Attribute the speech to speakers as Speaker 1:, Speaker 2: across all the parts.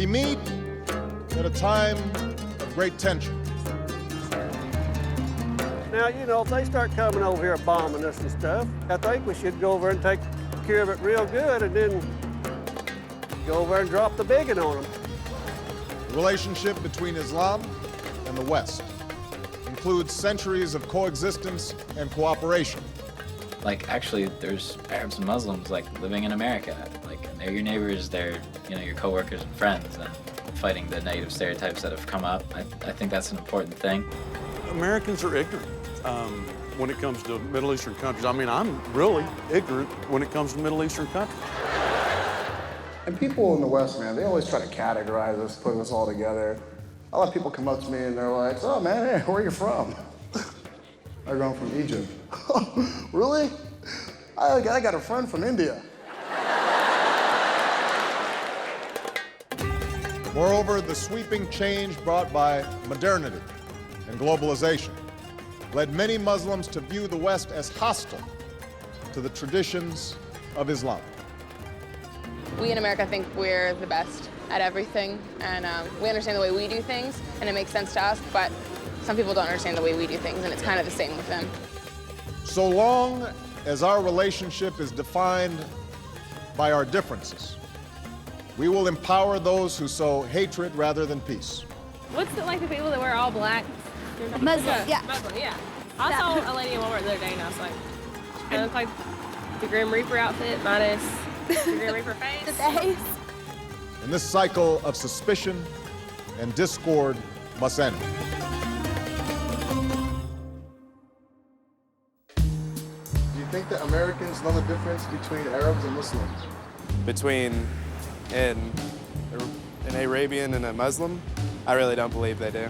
Speaker 1: We meet at a time of great tension.
Speaker 2: Now, you know, if they start coming over here bombing us and stuff, I think we should go over and take care of it real good and then go over and drop the biggin on them.
Speaker 1: The relationship between Islam and the West includes centuries of coexistence and cooperation.
Speaker 3: Like, actually, there's Arabs and Muslims, like, living in America. Like, they're your neighbors, they're, you know, your coworkers and friends, and fighting the negative stereotypes that have come up. I think that's an important thing.
Speaker 4: Americans are ignorant when it comes to Middle Eastern countries. I mean, I'm really ignorant when it comes to Middle Eastern countries.
Speaker 5: And people in the West, man, they always try to categorize us, put us all together. A lot of people come up to me and they're like, "Oh, man, hey, where are you from?" I go, "I'm from Egypt." "Really? I got a friend from India."
Speaker 1: Moreover, the sweeping change brought by modernity and globalization led many Muslims to view the West as hostile to the traditions of Islam.
Speaker 6: We in America think we're the best at everything, and we understand the way we do things, and it makes sense to us, but some people don't understand the way we do things, and it's kind of the same with them.
Speaker 1: So long as our relationship is defined by our differences, we will empower those who sow hatred rather than peace.
Speaker 7: What's it like the people that wear all black?
Speaker 8: Muslim, yeah.
Speaker 7: Muslim, yeah. I saw a lady in Walmart the other day, and I was like, she looked like the Grim Reaper outfit minus the Grim Reaper face.
Speaker 8: The face.
Speaker 1: And this cycle of suspicion and discord must end.
Speaker 5: Do you think that Americans know the difference between Arabs and Muslims?
Speaker 9: Between an Arabian and a Muslim? I really don't believe they do.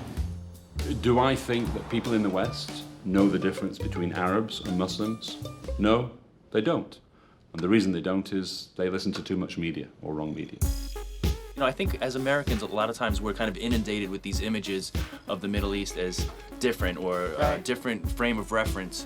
Speaker 10: Do I think that people in the West know the difference between Arabs and Muslims? No, they don't. And the reason they don't is they listen to too much media or wrong media.
Speaker 11: You know, I think as Americans, a lot of times we're kind of inundated with these images of the Middle East as different or a different frame of reference.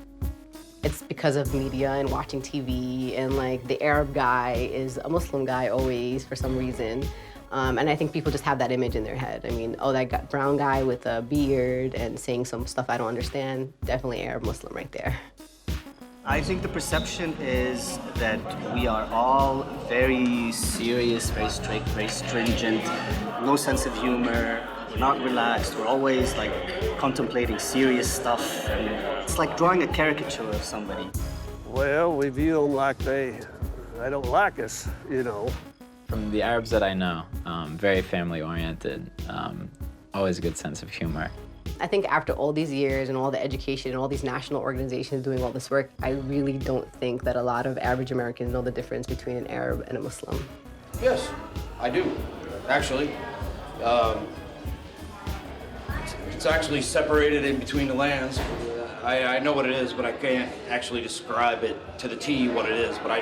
Speaker 12: It's because of media and watching TV, and like the Arab guy is a Muslim guy always for some reason. And I think people just have that image in their head. I mean, oh, that brown guy with a beard and saying some stuff I don't understand, definitely Arab Muslim right there.
Speaker 13: I think the perception is that we are all very serious, very strict, very stringent, no sense of humor, we're not relaxed, we're always like contemplating serious stuff. And it's like drawing a caricature of somebody.
Speaker 2: Well, we view them like they don't like us, you know.
Speaker 3: From the Arabs that I know, very family-oriented, always a good sense of humor.
Speaker 12: I think after all these years and all the education and all these national organizations doing all this work, I really don't think that a lot of average Americans know the difference between an Arab and a Muslim.
Speaker 14: Yes, I do, actually. It's actually separated in between the lands. I know what it is, but I can't actually describe it to the T what it is, but I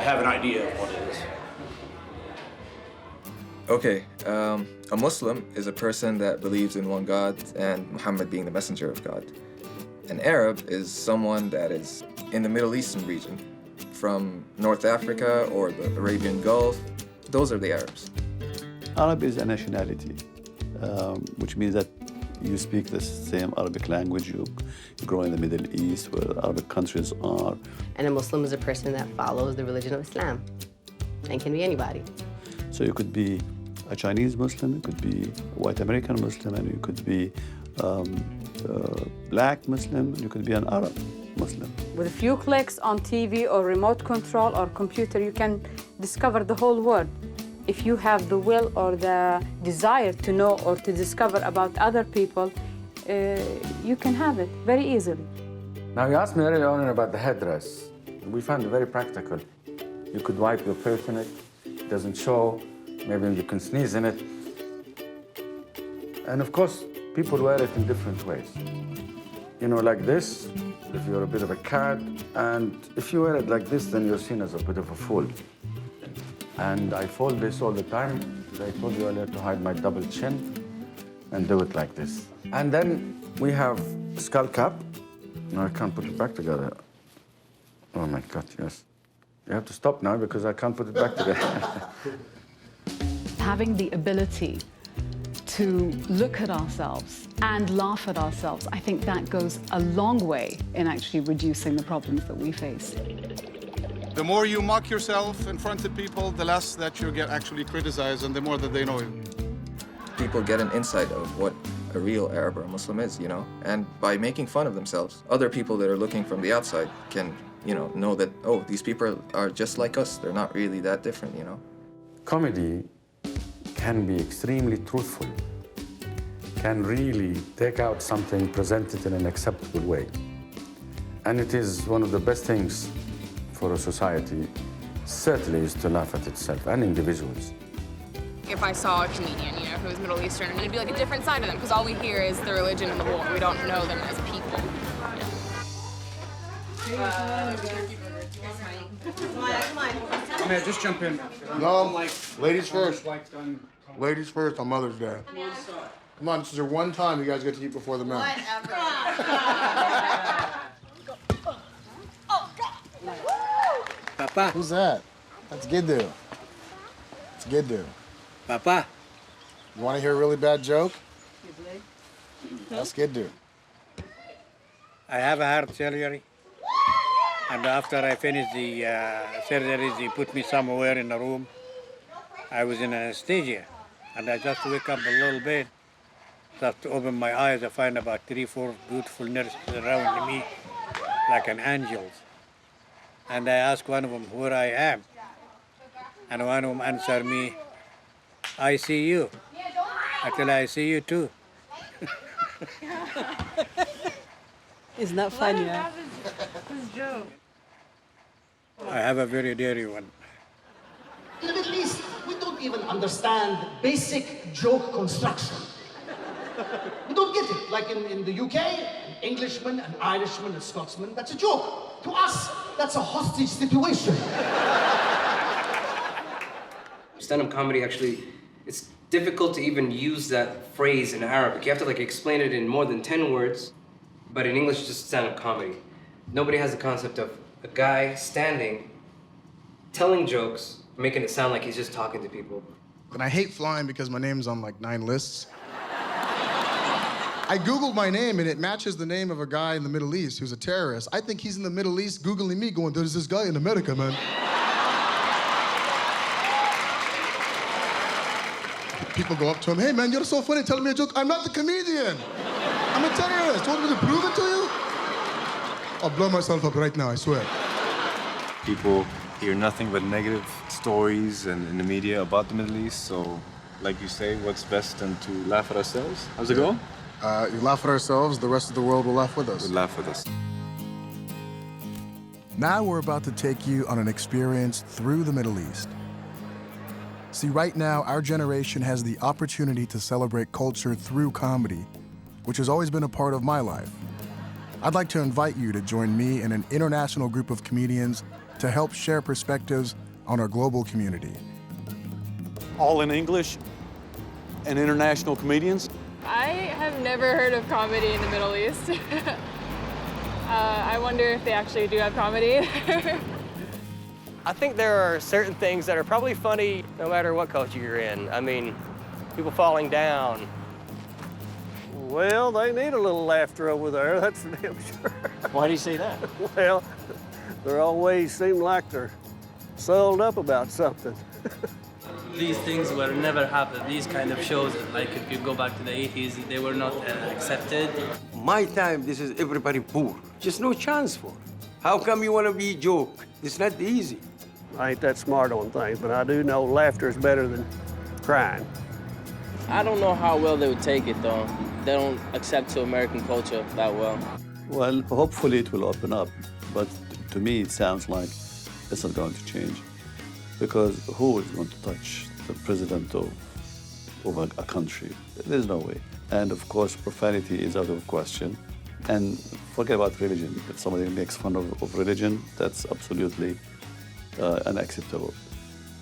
Speaker 14: have an idea of what it is.
Speaker 15: Okay, a Muslim is a person that believes in one God and Muhammad being the messenger of God. An Arab is someone that is in the Middle Eastern region, from North Africa or the Arabian Gulf. Those are the Arabs.
Speaker 16: Arab is a nationality, which means that you speak the same Arabic language, you grow in the Middle East where Arabic countries are.
Speaker 12: And a Muslim is a person that follows the religion of Islam and can be anybody.
Speaker 16: So you could be a Chinese Muslim, you could be a white American Muslim, and you could be black Muslim, and you could be an Arab Muslim.
Speaker 17: With a few clicks on TV or remote control or computer, you can discover the whole world. If you have the will or the desire to know or to discover about other people, you can have it very easily.
Speaker 18: Now, you asked me earlier on about the headdress. We found it very practical. You could wipe your purse in it. It doesn't show. Maybe you can sneeze in it. And of course, people wear it in different ways. You know, like this, if you're a bit of a cad, and if you wear it like this, then you're seen as a bit of a fool. And I fold this all the time. As I told you earlier, to hide my double chin, and do it like this. And then we have skull cap. No, I can't put it back together. Oh my God, yes. You have to stop now because I can't put it back together.
Speaker 8: having the ability to look at ourselves and laugh at ourselves, I think that goes a long way in actually reducing the problems that we face.
Speaker 19: The more you mock yourself in front of people, the less that you get actually criticized and the more that they know you.
Speaker 15: People get an insight of what a real Arab or a Muslim is, you know? And by making fun of themselves, other people that are looking from the outside can, know that, oh, these people are just like us. They're not really that different, you know?
Speaker 18: Comedy can be extremely truthful, can really take out something, present it in an acceptable way. And it is one of the best things for a society, certainly, is to laugh at itself and individuals.
Speaker 6: If I saw a comedian, who was Middle Eastern, and it'd be like a different side of them, because all we hear is the religion and the war. We don't know them as people.
Speaker 19: Come here, just jump in.
Speaker 5: No, ladies first. Ladies first on Mother's Day. Come on, this is your one time you guys get to eat before the men.
Speaker 20: Papa.
Speaker 5: Who's that? That's Giddu. It's Giddu.
Speaker 20: Papa.
Speaker 5: You want to hear a really bad joke? That's Giddu.
Speaker 20: I have a heart surgery. And after I finished the surgeries, they put me somewhere in a room. I was in anesthesia. And I just wake up a little bit. Just to open my eyes, I find about 3-4 beautiful nurses around me, like an angels. And I ask one of them where I am. And one of them answered me, I see you. I tell her, I see you too.
Speaker 17: It's not funny, huh?
Speaker 20: I have a very dirty one.
Speaker 21: In the Middle East, we don't even understand basic joke construction. We don't get it. Like in the UK, an Englishman, an Irishman, a Scotsman, that's a joke. To us, that's a hostage situation.
Speaker 22: Stand-up comedy, actually, it's difficult to even use that phrase in Arabic. You have to explain it in more than 10 words, but in English, it's just stand-up comedy. Nobody has the concept of a guy standing, telling jokes, making it sound like he's just talking to people.
Speaker 5: And I hate flying because my name's on 9 lists. I Googled my name and it matches the name of a guy in the Middle East who's a terrorist. I think he's in the Middle East Googling me going, there's this guy in America, man. People go up to him, hey man, you're so funny, tell me a joke. I'm not the comedian. I'm a terrorist. Want me to prove it to you? I'll blow myself up right now, I swear.
Speaker 23: People hear nothing but negative stories in the media about the Middle East, so like you say, what's best than to laugh at ourselves? How's it go?
Speaker 5: You laugh at ourselves, the rest of the world will laugh with us.
Speaker 23: We'll laugh with us.
Speaker 5: Now we're about to take you on an experience through the Middle East. See, right now, our generation has the opportunity to celebrate culture through comedy, which has always been a part of my life. I'd like to invite you to join me and an international group of comedians to help share perspectives on our global community.
Speaker 4: All in English and international comedians?
Speaker 6: I have never heard of comedy in the Middle East. I wonder if they actually do have comedy.
Speaker 2: I think there are certain things that are probably funny no matter what culture you're in. I mean, people falling down. Well, they need a little laughter over there, that's for damn sure.
Speaker 13: Why do you say that?
Speaker 2: Well, they always seem like they're soiled up about something.
Speaker 24: These things were never happened. These kind of shows, like if you go back to the 80s, they were not accepted.
Speaker 20: My time, this is everybody poor. Just no chance for it. How come you want to be joke? It's not easy.
Speaker 2: I ain't that smart on things, but I do know laughter is better than crying.
Speaker 24: I don't know how well they would take it, though. They don't accept to American culture that well.
Speaker 16: Well, hopefully it will open up, but to me it sounds like it's not going to change. Because who is going to touch the president of a country? There's no way. And of course, profanity is out of question. And forget about religion. If somebody makes fun of religion, that's absolutely unacceptable.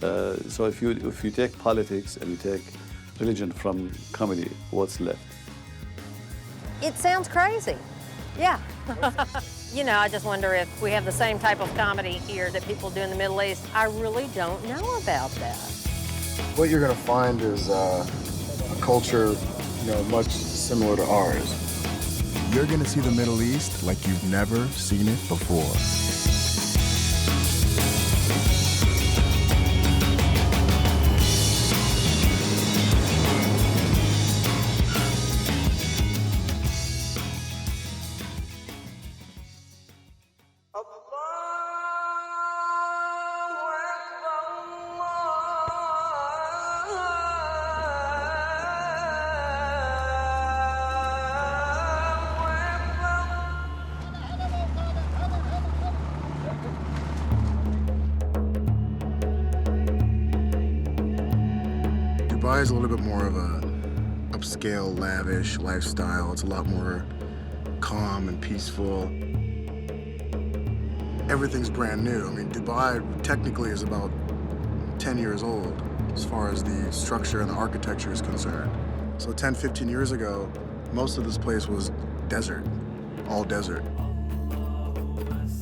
Speaker 16: So if you take politics and you take religion from comedy, what's left?
Speaker 25: It sounds crazy. Yeah. I just wonder if we have the same type of comedy here that people do in the Middle East. I really don't know about that.
Speaker 5: What you're gonna find is a culture, much similar to ours.
Speaker 1: You're gonna see the Middle East like you've never seen it before.
Speaker 5: Dubai is a little bit more of a upscale, lavish lifestyle. It's a lot more calm and peaceful. Everything's brand new. I mean, Dubai technically is about 10 years old as far as the structure and the architecture is concerned. So 10, 15 years ago, most of this place was desert, all desert.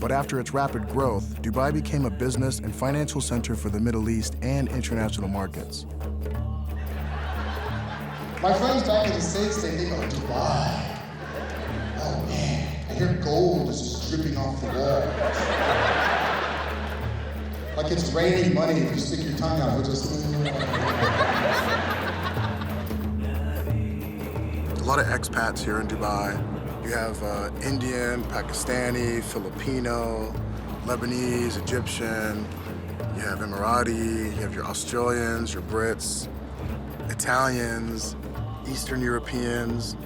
Speaker 5: But after its rapid growth, Dubai became a business and financial center for the Middle East and international markets.
Speaker 7: My friends back in the States, they think, oh, Dubai. Oh man, I hear gold is just dripping off the wall. Like it's raining money if you stick your tongue out, it'll just...
Speaker 5: A lot of expats here in Dubai. You have Indian, Pakistani, Filipino, Lebanese, Egyptian. You have Emirati, you have your Australians, your Brits, Italians, Eastern Europeans.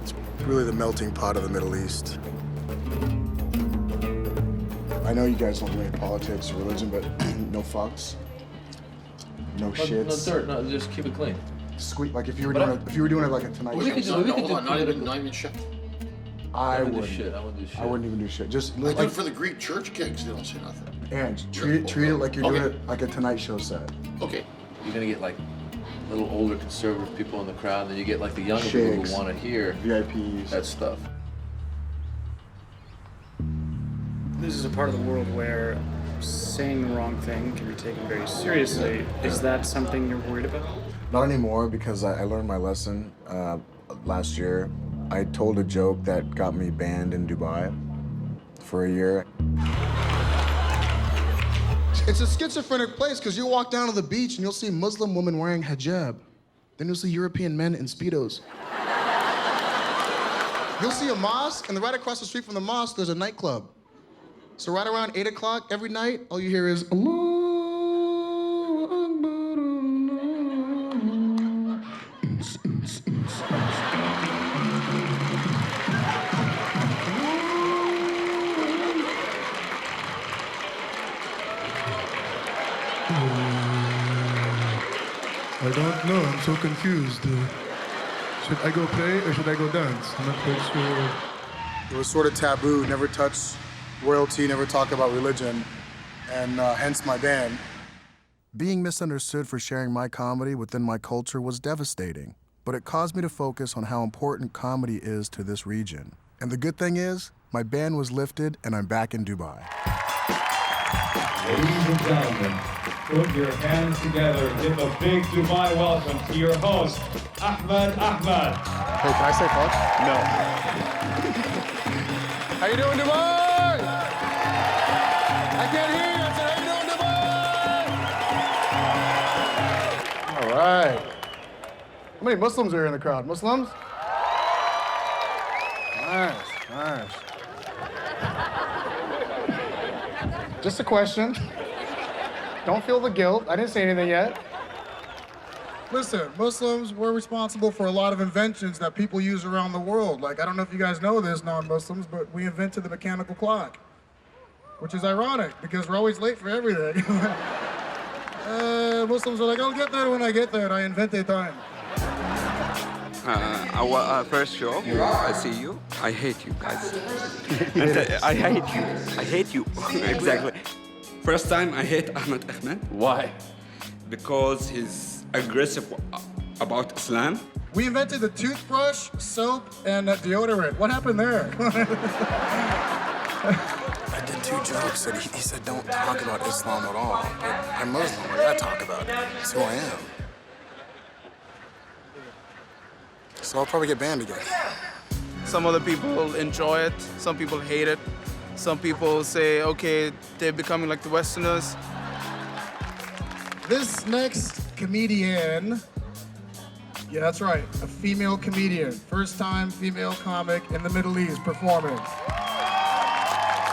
Speaker 5: It's really the melting pot of the Middle East. I know you guys don't relate politics or religion, but no fucks, no shits.
Speaker 9: No dirt, no, just keep it clean.
Speaker 5: Squeak, like if you were doing it like a Tonight Show.
Speaker 9: Not even shit.
Speaker 5: I
Speaker 9: wouldn't
Speaker 5: wouldn't
Speaker 9: do shit. I wouldn't do shit.
Speaker 5: I wouldn't even do shit. Just
Speaker 7: I do it for the Greek church gigs, they don't say nothing.
Speaker 5: And treat it like you're doing it like a Tonight Show set.
Speaker 7: Okay.
Speaker 9: You're gonna get like little older conservative people in the crowd, and then you get like the younger people
Speaker 5: Shakes,
Speaker 9: who want to hear
Speaker 5: VIPs,
Speaker 9: that stuff.
Speaker 10: This is a part of the world where saying the wrong thing can be taken very seriously. Is that something you're worried about?
Speaker 5: Not anymore, because I learned my lesson last year. I told a joke that got me banned in Dubai for a year. It's a schizophrenic place because you walk down to the beach and you'll see Muslim women wearing hijab. Then you'll see European men in Speedos. You'll see a mosque, and right across the street from the mosque, there's a nightclub. So right around 8 o'clock every night, all you hear is Allahu Akbar,
Speaker 7: I don't know, I'm so confused. Should I go pray or should I go dance? I'm not quite sure.
Speaker 5: It was sort of taboo, never touch royalty, never talk about religion, and hence my ban. Being misunderstood for sharing my comedy within my culture was devastating, but it caused me to focus on how important comedy is to this region. And the good thing is, my ban was lifted and I'm back in Dubai.
Speaker 11: Ladies and gentlemen, put your hands together and give a big Dubai welcome to your host, Ahmed Ahmed.
Speaker 5: Hey, can I say fuck? No. How you doing, Dubai? I can't hear you. I said, how you doing, Dubai? All right. How many Muslims are here in the crowd? Muslims? Nice, nice. Just a question. Don't feel the guilt. I didn't say anything yet.
Speaker 7: Listen, Muslims, we're responsible for a lot of inventions that people use around the world. Like, I don't know if you guys know this, non-Muslims, but we invented the mechanical clock, which is ironic because we're always late for everything. Muslims are like, I'll get there when I get there. I invented time.
Speaker 26: Our first show, I see you. I hate you guys. I hate you. I hate you. Exactly. First time I hate Ahmed Ahmed.
Speaker 9: Why?
Speaker 26: Because he's aggressive about Islam.
Speaker 7: We invented the toothbrush, soap, and deodorant. What happened there?
Speaker 1: did 2 jokes, and he said don't talk about Islam at all. But I'm Muslim, I gotta talk about it. That's who I am. So I'll probably get banned again.
Speaker 3: Some other people enjoy it, some people hate it. Some people say, okay, they're becoming like the Westerners.
Speaker 7: This next comedian, yeah, that's right, a female comedian. First time female comic in the Middle East performing.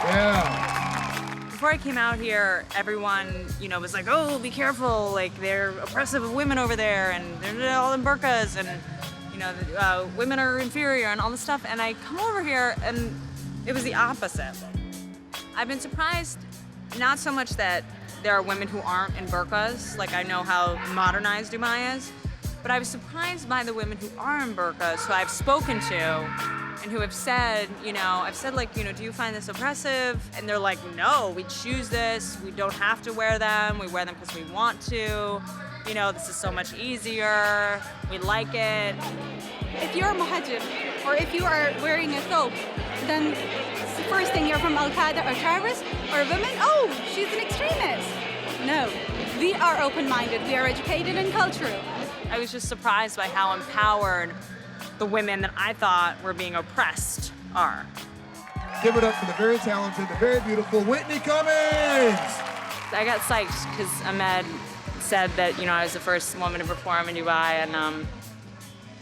Speaker 7: Yeah.
Speaker 8: Before I came out here, everyone, was like, oh, be careful, like they're oppressive of women over there and they're all in burqas and, women are inferior and all this stuff. And I come over here and it was the opposite. I've been surprised, not so much that there are women who aren't in burqas, like I know how modernized Dubai is, but I was surprised by the women who are in burqas, who I've spoken to, and who have said, I've said like, do you find this oppressive? And they're like, no, we choose this, we don't have to wear them, we wear them because we want to, this is so much easier, we like it.
Speaker 12: If you're a muhajir, or if you are wearing a thobe, then it's the first thing you're from Al-Qaeda or terrorists, or women, oh, she's an extremist. No, we are open-minded, we are educated and cultural.
Speaker 8: I was just surprised by how empowered the women that I thought were being oppressed are.
Speaker 7: Give it up for the very talented, the very beautiful Whitney Cummings!
Speaker 8: I got psyched because Ahmed said that, I was the first woman to perform in Dubai, and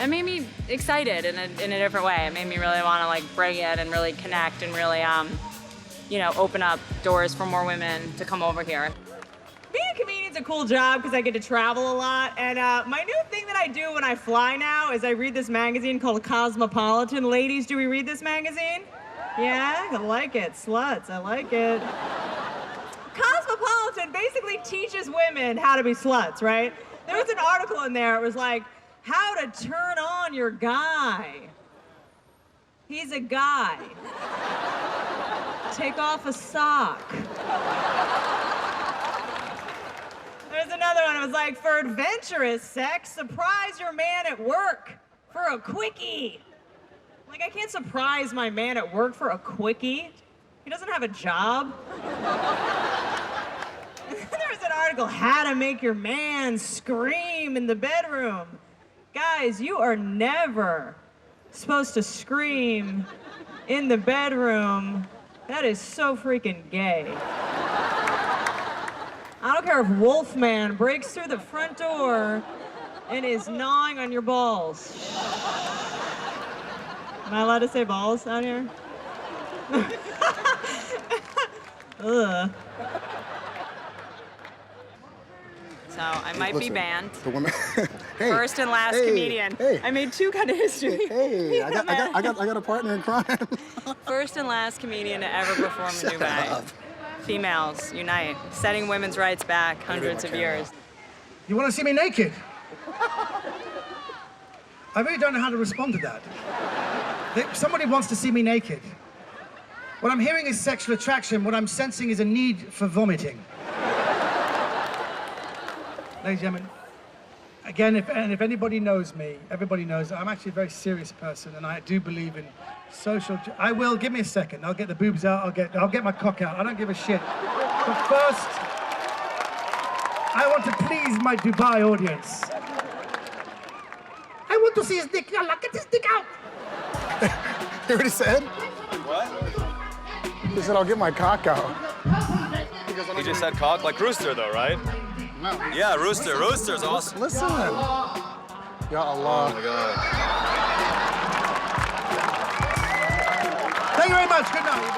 Speaker 8: it made me excited in a different way. It made me really want to bring it and really connect and really, open up doors for more women to come over here.
Speaker 14: Being a comedian's a cool job because I get to travel a lot. And my new thing that I do when I fly now is I read this magazine called Cosmopolitan. Ladies, do we read this magazine? Yeah, I like it. Sluts, I like it. Cosmopolitan basically teaches women how to be sluts, right? There was an article in there. It was like, how to turn on your guy. He's a guy. Take off a sock. There's another one. It was like, for adventurous sex, surprise your man at work for a quickie. Like, I can't surprise my man at work for a quickie. He doesn't have a job. There's an article, how to make your man scream in the bedroom. Guys, you are never supposed to scream in the bedroom. That is so freaking gay. I don't care if Wolfman breaks through the front door and is gnawing on your balls. Am I allowed to say balls out here? Ugh.
Speaker 8: So I might be banned.
Speaker 5: The woman. Hey,
Speaker 8: first and last comedian.
Speaker 5: Hey.
Speaker 8: I made 2 kind of history.
Speaker 5: Hey, I got a partner in crime.
Speaker 8: First and last comedian to ever perform in
Speaker 5: Shut
Speaker 8: Dubai.
Speaker 5: up.
Speaker 8: Females unite, setting women's rights back hundreds of years.
Speaker 15: You want to see me naked? I really don't know how to respond to that. Somebody wants to see me naked. What I'm hearing is sexual attraction. What I'm sensing is a need for vomiting. Ladies and gentlemen, again, if anybody knows me, everybody knows that I'm actually a very serious person, and I do believe in social. I will. Give me a second. I'll get the boobs out. I'll get my cock out. I don't give a shit. But first, I want to please my Dubai audience. I want to see his dick. Yalla, get his dick out.
Speaker 5: You already said?
Speaker 23: What?
Speaker 5: He said, I'll get my cock out.
Speaker 23: He just said cock like rooster though, right?
Speaker 5: No.
Speaker 23: Yeah, rooster. Rooster's awesome.
Speaker 5: Listen. Ya Allah.
Speaker 23: Oh my God.
Speaker 15: Thank you very much. Good night.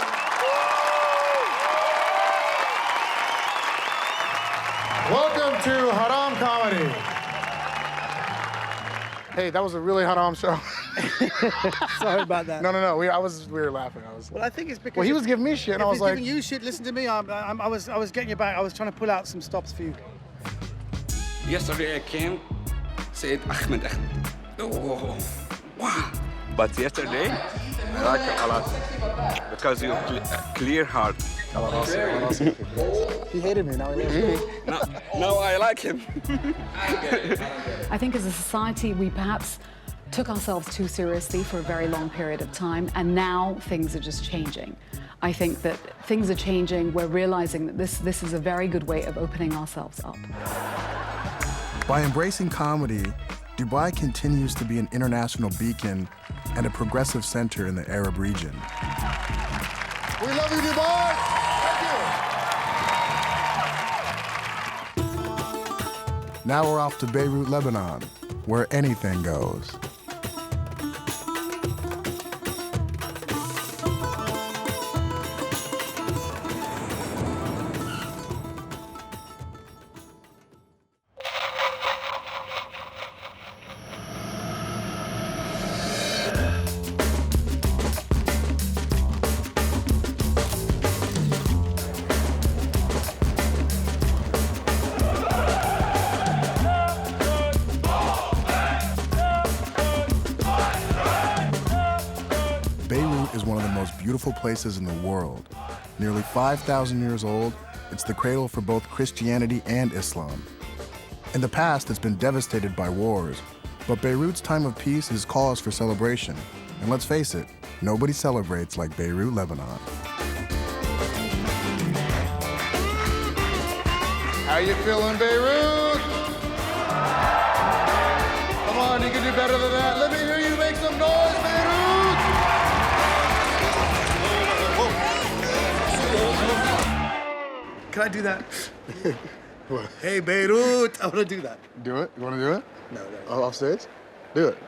Speaker 5: Welcome to Haram Comedy. Hey, that was a really haram show.
Speaker 15: Sorry about that.
Speaker 5: No. We were laughing.
Speaker 15: Well, I think it's because.
Speaker 5: Well, he was giving me shit, and I was like.
Speaker 15: Giving you shit. Listen to me. I was getting you back. I was trying to pull out some stops for you.
Speaker 26: Yesterday I came, said Ahmed Ahmed. Oh, wow. But yesterday, I like it a lot because you clear heart.
Speaker 5: He hated me, now he loves me.
Speaker 26: No, I like him.
Speaker 17: I think as a society we perhaps
Speaker 4: took ourselves too seriously for a very long period of time, and now things are just changing. I think that things are changing. We're realizing that this is a very good way of opening ourselves up.
Speaker 5: By embracing comedy, Dubai continues to be an international beacon and a progressive center in the Arab region.
Speaker 7: We love you, Dubai!
Speaker 5: Now we're off to Beirut, Lebanon, where anything goes. Beirut is one of the most beautiful places in the world. Nearly 5,000 years old, it's the cradle for both Christianity and Islam. In the past, it's been devastated by wars, but Beirut's time of peace is cause for celebration. And let's face it, nobody celebrates like Beirut, Lebanon.
Speaker 7: How you feeling, Beirut? Come on, you can do better than that. Let me hear you make some noise, Beirut!
Speaker 6: Can I do that? What? Hey, Beirut, I want to do that.
Speaker 5: Do it? You want to do it?
Speaker 6: No.
Speaker 5: Off stage? Do it.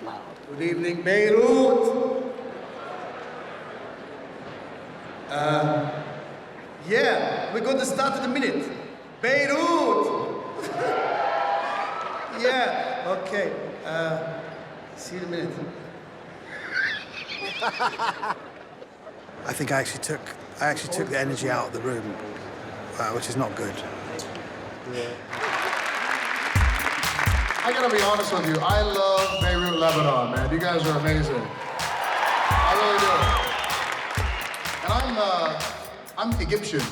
Speaker 6: Loud. Good evening, Beirut. Yeah, we're going to start in a minute. Beirut. Yeah, okay. See you in a minute. I think I actually took the energy out of the room, which is not good.
Speaker 7: I gotta be honest with you, I love Beirut, Lebanon, man. You guys are amazing. I really do. And I'm Egyptian.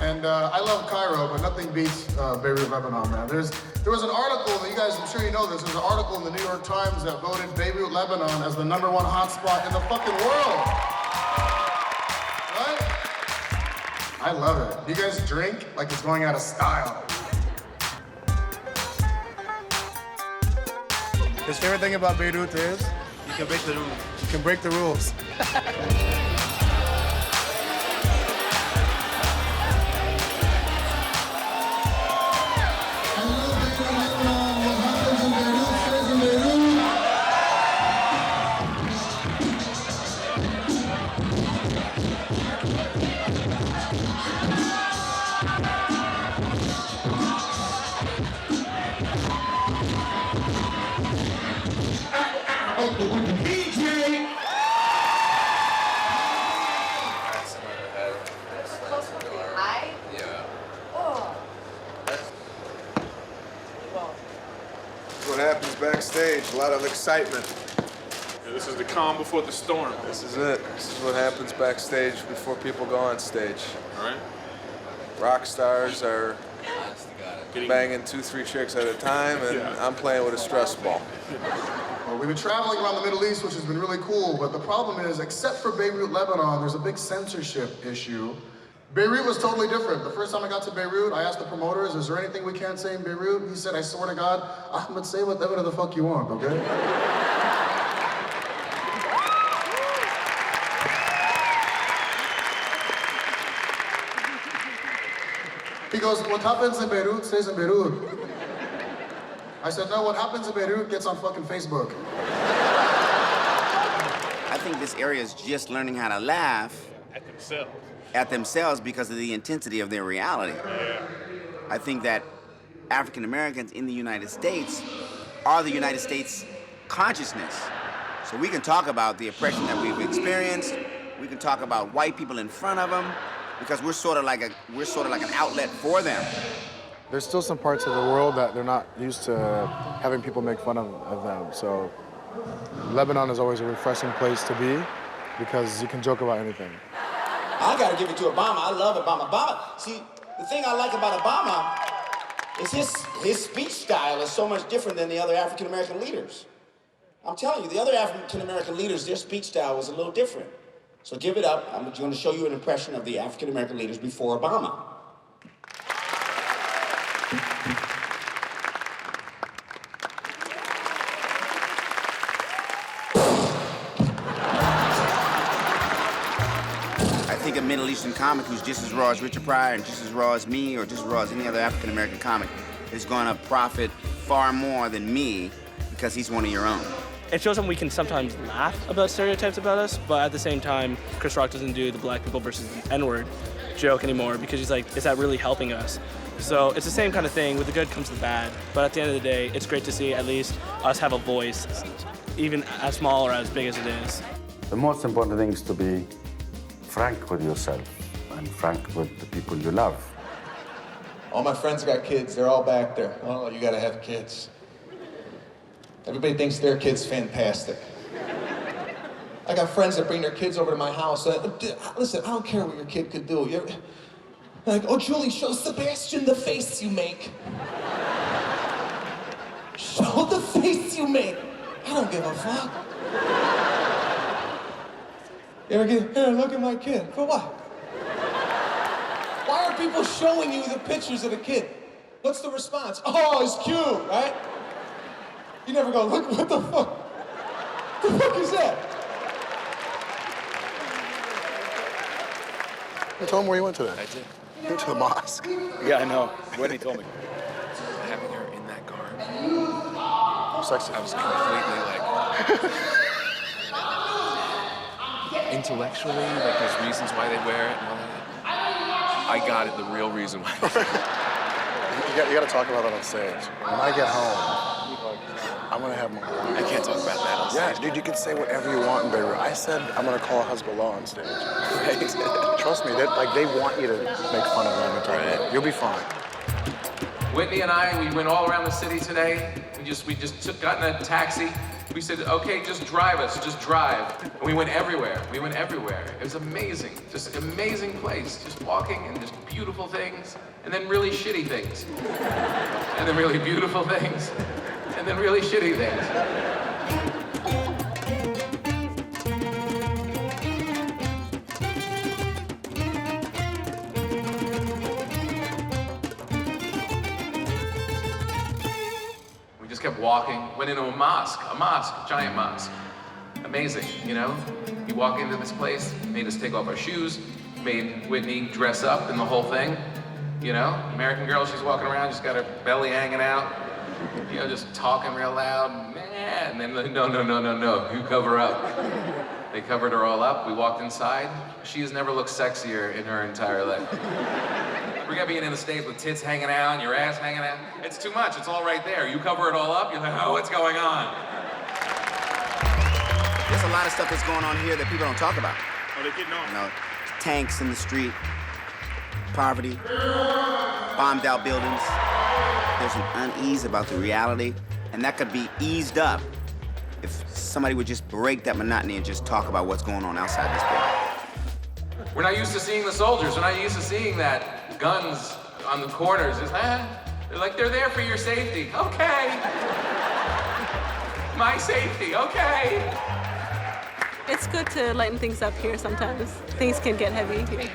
Speaker 7: And I love Cairo, but nothing beats Beirut, Lebanon, man. There was an article that you guys, I'm sure you know this, there's an article in the New York Times that voted Beirut, Lebanon as the #1 hotspot in the fucking world. Right? I love it. You guys drink like it's going out of style. His favorite thing about Beirut is?
Speaker 6: You can break the rules.
Speaker 7: You can break the rules.
Speaker 18: What happens backstage, a lot of excitement.
Speaker 19: Yeah, this is the calm before the storm.
Speaker 18: This is it. This is what happens backstage before people go on stage.
Speaker 19: All right.
Speaker 18: Rock stars are banging 2-3 chicks at a time, and I'm playing with a stress ball.
Speaker 7: Well, we've been traveling around the Middle East, which has been really cool, but the problem is, except for Beirut, Lebanon, there's a big censorship issue. Beirut was totally different. The first time I got to Beirut, I asked the promoters, is there anything we can't say in Beirut? He said, I swear to God, Ahmed, say whatever the fuck you want, okay? He goes, what happens in Beirut stays in Beirut. I said, no, what happens in Beirut gets on fucking Facebook.
Speaker 21: I think this area is just learning how to laugh at themselves because of the intensity of their reality.
Speaker 19: Yeah.
Speaker 21: I think that African Americans in the United States are the United States consciousness. So we can talk about the oppression that we've experienced. We can talk about white people in front of them because we're sort of like an outlet for them.
Speaker 5: There's still some parts of the world that they're not used to having people make fun of them. So Lebanon is always a refreshing place to be because you can joke about anything.
Speaker 22: I gotta give it to Obama. I love Obama. See, the thing I like about Obama
Speaker 21: is his speech style is so much different than the other African American leaders. I'm telling you, the other African American leaders, their speech style was a little different. So give it up. I'm going to show you an impression of the African American leaders before Obama. I think a Middle Eastern comic who's just as raw as Richard Pryor and just as raw as me or just as raw as any other African American comic is going to profit far more than me because he's one of your own.
Speaker 2: It shows them we can sometimes laugh about stereotypes about us, but at the same time, Chris Rock doesn't do the black people versus the N-word joke anymore because he's like, is that really helping us? So it's the same kind of thing. With the good comes the bad. But at the end of the day, it's great to see at least us have a voice, even as small or as big as it is.
Speaker 13: The most important thing is to be frank with yourself and frank with the people you love.
Speaker 16: All my friends got kids. They're all back there. Oh, you gotta have kids. Everybody thinks their kid's fantastic. I got friends that bring their kids over to my house. Listen, I don't care what your kid could do. You're like, oh, Julie, show Sebastian the face you make. Show the face you make. I don't give a fuck. You ever get, here, look at my kid. For what? Why are people showing you the pictures of the kid? What's the response? Oh, it's cute, right? You never go, look, what the fuck? What the fuck is that?
Speaker 5: You told him where you went today.
Speaker 1: I did.
Speaker 5: You went to the mosque.
Speaker 1: Yeah, I know. What he told me. Having her in that garb.
Speaker 5: Sexy.
Speaker 1: I was completely like... intellectually, like there's reasons why they wear it and all that. I got it, the real reason why.
Speaker 5: You got to talk about that on stage. When I get home, I'm gonna have my wine.
Speaker 1: I can't talk about that on stage.
Speaker 5: Yeah, dude, you can say whatever you want in Beirut. I said I'm gonna call Hezbollah on stage. Right. Trust me, they want you to make fun of them and talk about it. You'll be fine.
Speaker 20: Whitney and I, we went all around the city today. We just got in a taxi. We said, okay, just drive us, just drive. And we went everywhere. We went everywhere. It was amazing, just an amazing place. Just walking and just beautiful things, and then really shitty things. And then really beautiful things, and then really shitty things. We just kept walking, went into a mosque, giant mosque. Amazing, you know? You walk into this place, made us take off our shoes, made Whitney dress up in the whole thing. You know, American girl, she's walking around, she's got her belly hanging out, you know, just talking real loud, man. And then, no, you cover up. They covered her all up, we walked inside. She has never looked sexier in her entire life. We got being in the States with tits hanging out and your ass hanging out. It's too much, it's all right there. You cover it all up, you're like, oh, what's going on?
Speaker 21: There's a lot of stuff that's going on here that people don't talk about.
Speaker 19: Oh, they're getting on.
Speaker 21: You know, tanks in the street, poverty, bombed out buildings. There's an unease about the reality, and that could be eased up if somebody would just break that monotony and just talk about what's going on outside this building.
Speaker 20: We're not used to seeing the soldiers. We're not used to seeing that guns on the corners. They're like, they're there for your safety. Okay. My safety, okay.
Speaker 22: It's good to lighten things up here sometimes. Things can get heavy here.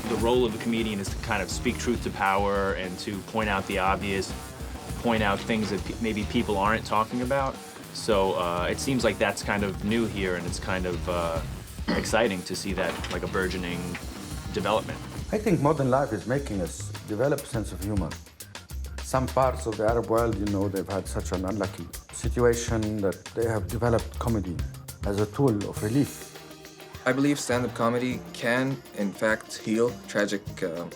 Speaker 24: The role of a comedian is to kind of speak truth to power and to point out the obvious, point out things that maybe people aren't talking about. So it seems like that's kind of new here, and it's kind of exciting to see that, like a burgeoning development.
Speaker 13: I think modern life is making us develop a sense of humor. Some parts of the Arab world, you know, they've had such an unlucky situation that they have developed comedy as a tool of relief.
Speaker 27: I believe stand-up comedy can, in fact, heal tragic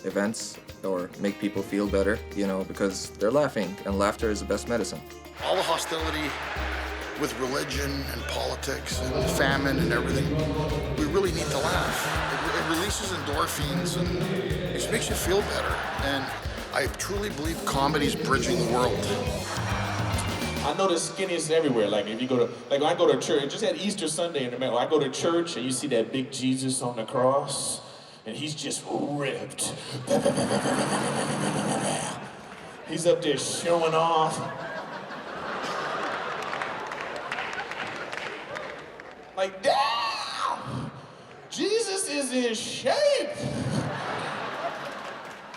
Speaker 27: events or make people feel better, you know, because they're laughing, and laughter is the best medicine.
Speaker 28: All the hostility with religion and politics and famine and everything, we really need to laugh. It releases endorphins and it just makes you feel better. And I truly believe comedy's bridging the world.
Speaker 19: I know there's skinnies everywhere. Like if you go to, like when I go to church, just at Easter Sunday in America, I go to church and you see that big Jesus on the cross. and he's just ripped. He's up there showing off. Like, damn! Jesus is in shape!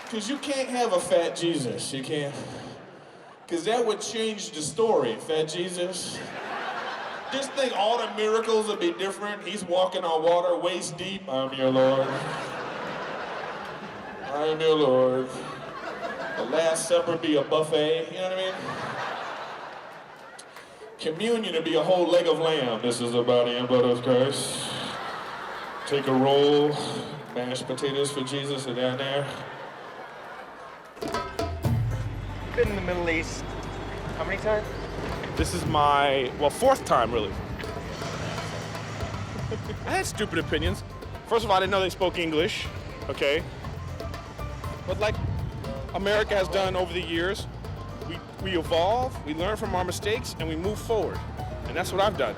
Speaker 19: Because you can't have a fat Jesus, you can't. Because that would change the story, fat Jesus. Just think all the miracles would be different. He's walking on water waist deep. I'm your Lord. I am your Lord. The Last Supper be a buffet, you know what I mean? Communion would be a whole leg of lamb. This is the body and blood of Christ. Take a roll, mashed potatoes for Jesus are down there.
Speaker 3: Been in the Middle East how many times?
Speaker 19: This is my, well, fourth time, really. I had stupid opinions. First of all, I didn't know they spoke English, okay? But like America has done over the years, we evolve, we learn from our mistakes, and we move forward. And that's what I've done.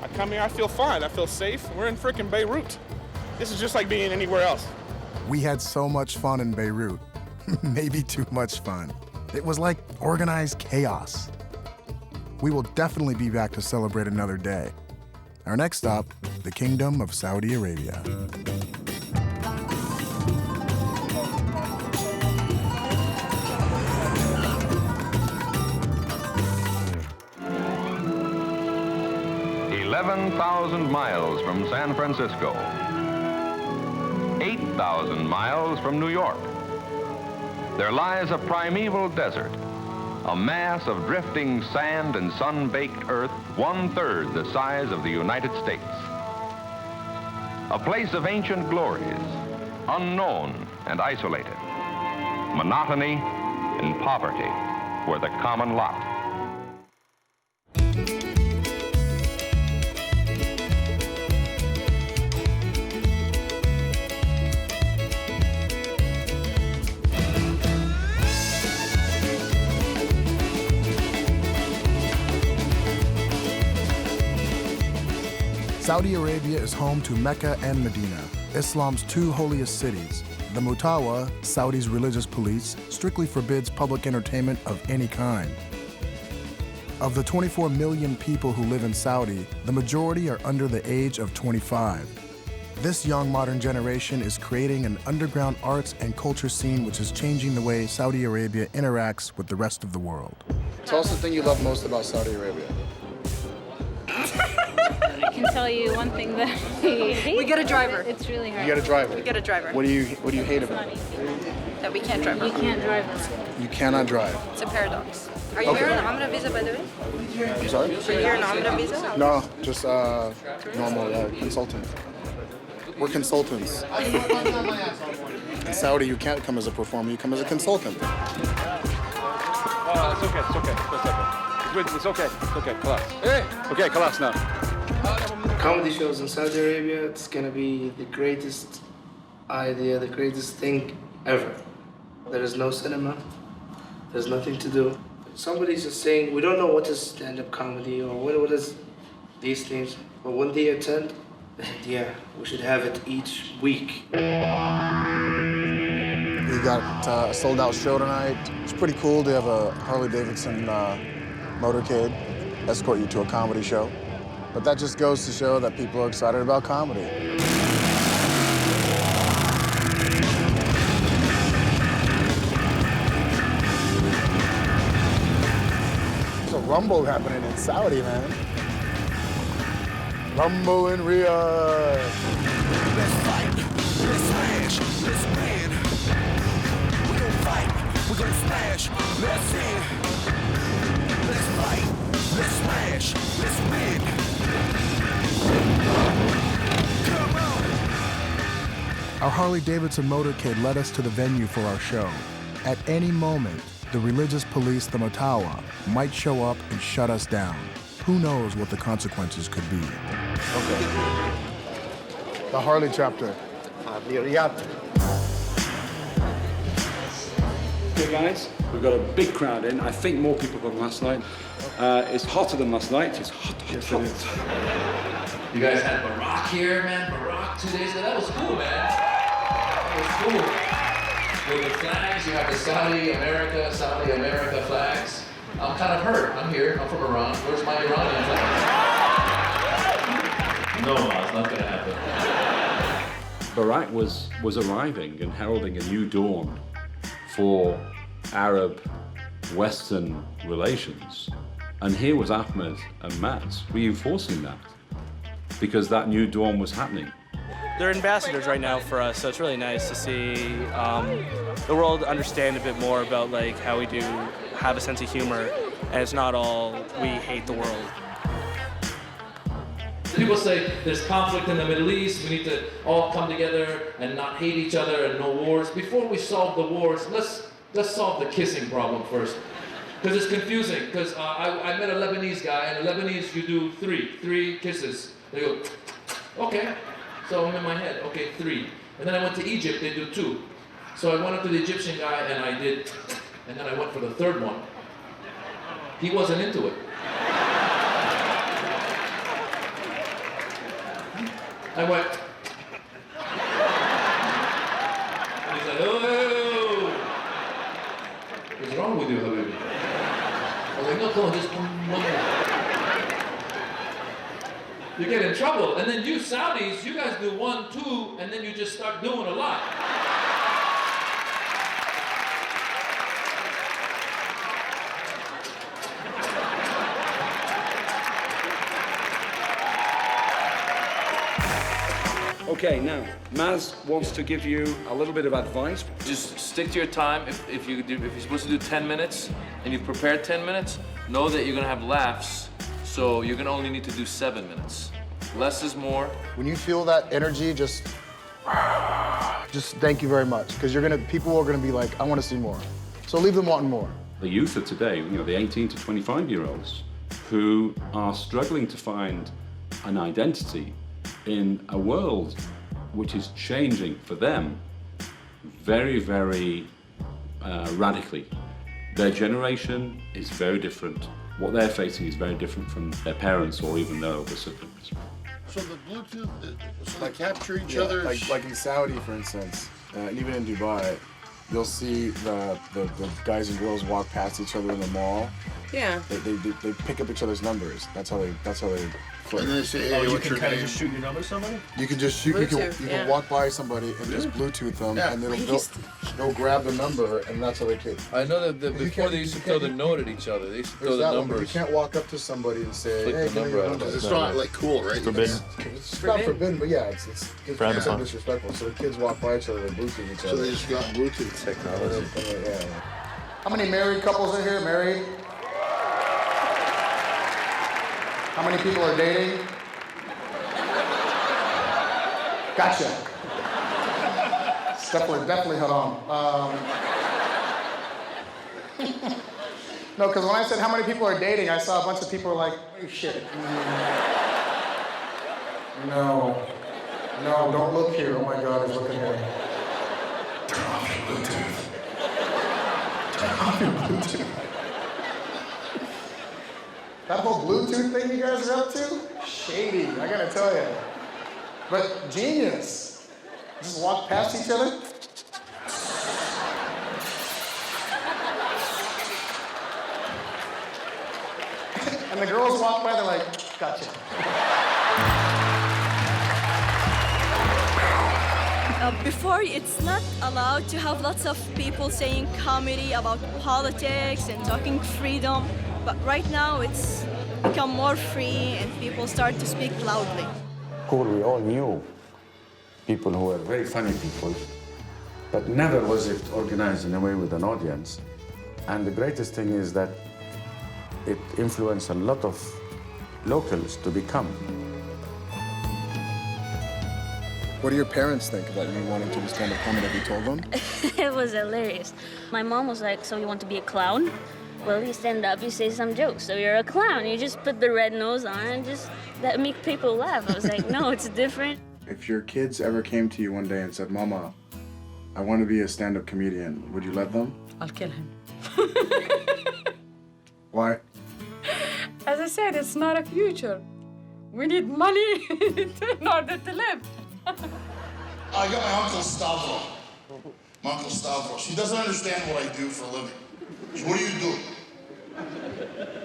Speaker 19: I come here, I feel fine, I feel safe. We're in frickin' Beirut. This is just like being anywhere else.
Speaker 5: We had so much fun in Beirut. Maybe too much fun. It was like organized chaos. We will definitely be back to celebrate another day. Our next stop, the Kingdom of Saudi Arabia.
Speaker 8: $11,000 miles from San Francisco. 8,000 miles from New York. There lies a primeval desert, a mass of drifting sand and sun-baked earth 1/3 the size of the United States. A place of ancient glories, unknown and isolated. Monotony and poverty were the common lot.
Speaker 5: Saudi Arabia is home to Mecca and Medina, Islam's two holiest cities. The Mutawa, Saudi's religious police, strictly forbids public entertainment of any kind. Of the 24 million people who live in Saudi, the majority are under the age of 25. This young modern generation is creating an underground arts and culture scene which is changing the way Saudi Arabia interacts with the rest of the world.
Speaker 1: Tell us the thing you love most about Saudi Arabia.
Speaker 9: I can tell you one thing that we hate.
Speaker 10: We get a driver.
Speaker 9: It's really hard.
Speaker 1: You get a driver.
Speaker 10: We get a driver.
Speaker 1: What do you hate about it?
Speaker 10: That we can't drive.
Speaker 9: You can't drive.
Speaker 1: You cannot drive.
Speaker 10: It's a paradox. Are you here on an Ahmed visa, by the way?
Speaker 1: I'm sorry?
Speaker 10: Are you here on an Ahmed visa?
Speaker 1: No, just normal consultant. We're consultants. In Saudi, you can't come as a performer. You come as a consultant.
Speaker 23: It's okay. It's okay. It's okay. Class. Hey. Okay, class now.
Speaker 11: Comedy shows in Saudi Arabia, it's gonna be the greatest idea, the greatest thing ever. There is no cinema. There's nothing to do. Somebody's just saying, we don't know what is stand-up comedy or what is these things. But when they attend, yeah, we should have it each week.
Speaker 5: We got a sold-out show tonight. It's pretty cool to have a Harley-Davidson motorcade escort you to a comedy show. But that just goes to show that people are excited about comedy. There's a rumble happening in Saudi, man. Rumble in Riyadh.
Speaker 12: Let's fight, let's smash, let's win. We're gonna fight, we're gonna smash, let's win. Let's fight, let's smash, let's win. Come on.
Speaker 5: Our Harley-Davidson motorcade led us to the venue for our show. At any moment, the religious police, the Mutawa, might show up and shut us down. Who knows what the consequences could be? Okay. The Harley chapter.
Speaker 14: Okay, guys, we've got a big crowd in. I think more people than last night. It's hotter than last night. It's hot.
Speaker 20: You guys had Barack here, man. Barack 2 days ago. That was cool, man. Cool. With the flags, you have the Saudi America flags. I'm kind of hurt. I'm here. I'm from Iran. Where's my Iranian flag? No, it's not going to happen.
Speaker 14: Barack was arriving and heralding a new dawn for Arab-Western relations. And here was Ahmed and Matt reinforcing that, because that new dawn was happening.
Speaker 2: They're ambassadors right now for us, so it's really nice to see the world understand a bit more about like how we do have a sense of humor, and it's not all we hate the world.
Speaker 20: People say there's conflict in the Middle East, we need to all come together and not hate each other and no wars. Before we solve the wars, let's solve the kissing problem first. Because it's confusing, because I met a Lebanese guy, and in Lebanese you do three kisses. They go, okay. So I'm in my head, okay, 3. And then I went to Egypt, they do 2. So I went up to the Egyptian guy and I did, and then I went for the 3rd one. He wasn't into it. I went. And he's like, oh, what's wrong with you, Habibi? I was like, no, come on, just one more. You get in trouble. And then you Saudis, you guys do 1, 2, and then you just start doing a lot.
Speaker 14: Okay, now, Maz wants to give you a little bit of advice.
Speaker 20: Just stick to your time. If you're supposed to do 10 minutes and you've prepared 10 minutes, know that you're gonna have laughs. So you're gonna only need to do 7 minutes. Less is more.
Speaker 1: When you feel that energy, just thank you very much, because people are gonna be like, I want to see more. So leave them wanting more.
Speaker 14: The youth of today, the 18 to 25-year-olds who are struggling to find an identity in a world which is changing for them very, very radically. Their generation is very different. What they're facing is very different from their parents or even their older siblings.
Speaker 28: So the Bluetooth, so they capture each
Speaker 1: Yeah,
Speaker 28: other?
Speaker 1: like in Saudi, for instance, and even in Dubai, you'll see the guys and girls walk past each other in the mall.
Speaker 10: Yeah.
Speaker 1: They pick up each other's numbers. That's how they flirt.
Speaker 28: And then they say, hey,
Speaker 2: You
Speaker 28: what's
Speaker 2: can
Speaker 28: your
Speaker 2: kind of
Speaker 28: name?
Speaker 2: just shoot your number to somebody?
Speaker 1: You can just shoot. You
Speaker 10: Bluetooth,
Speaker 1: can
Speaker 10: yeah.
Speaker 1: walk by somebody and just Bluetooth them,
Speaker 28: Yeah.
Speaker 1: and they'll grab the number, and that's how they can.
Speaker 20: I know that before they used to throw the note at each other. They used to throw the numbers.
Speaker 1: You can't walk up to somebody and say,
Speaker 20: Flick
Speaker 1: "Hey,
Speaker 20: the
Speaker 1: give me
Speaker 20: number
Speaker 1: your
Speaker 20: out.
Speaker 1: number."
Speaker 28: It's not like cool, right?
Speaker 4: Forbidden.
Speaker 1: It's not forbidden, but yeah, it's
Speaker 4: Frowned upon.
Speaker 1: disrespectful. So the kids walk by each other, they Bluetooth each
Speaker 28: So
Speaker 1: other.
Speaker 28: they just got Bluetooth technology.
Speaker 1: Yeah. How many married couples in here? Married? How many people are dating? Gotcha. It's definitely hold on. No, because when I said how many people are dating, I saw a bunch of people like, oh shit. No, don't look here. Oh my God, he's looking here. Turn off your Bluetooth. Turn off your Bluetooth. That whole Bluetooth thing you guys are up to? Shady, I gotta tell you. But genius. Just walk past each other. And the girls walk by, they're like, gotcha.
Speaker 6: Before, it's not allowed to have lots of people saying comedy about politics and talking freedom, but right now it's become more free and people start to speak loudly.
Speaker 13: Cool, we all knew people who were very funny people, but never was it organized in a way with an audience. And the greatest thing is that it influenced a lot of locals to become.
Speaker 1: What do your parents think about you wanting to do stand-up comedy? Have you told them?
Speaker 9: It was hilarious. My mom was like, so you want to be a clown? Well, you stand up, you say some jokes, so you're a clown. You just put the red nose on and just that make people laugh. I was like, no, it's different.
Speaker 1: If your kids ever came to you one day and said, Mama, I want to be a stand-up comedian, would you let them?
Speaker 10: I'll kill him.
Speaker 1: Why?
Speaker 10: As I said, it's not a future. We need money in order to live.
Speaker 28: I got my Uncle Stavo. my Uncle Stavros. He doesn't understand what I do for a living. So what do you do?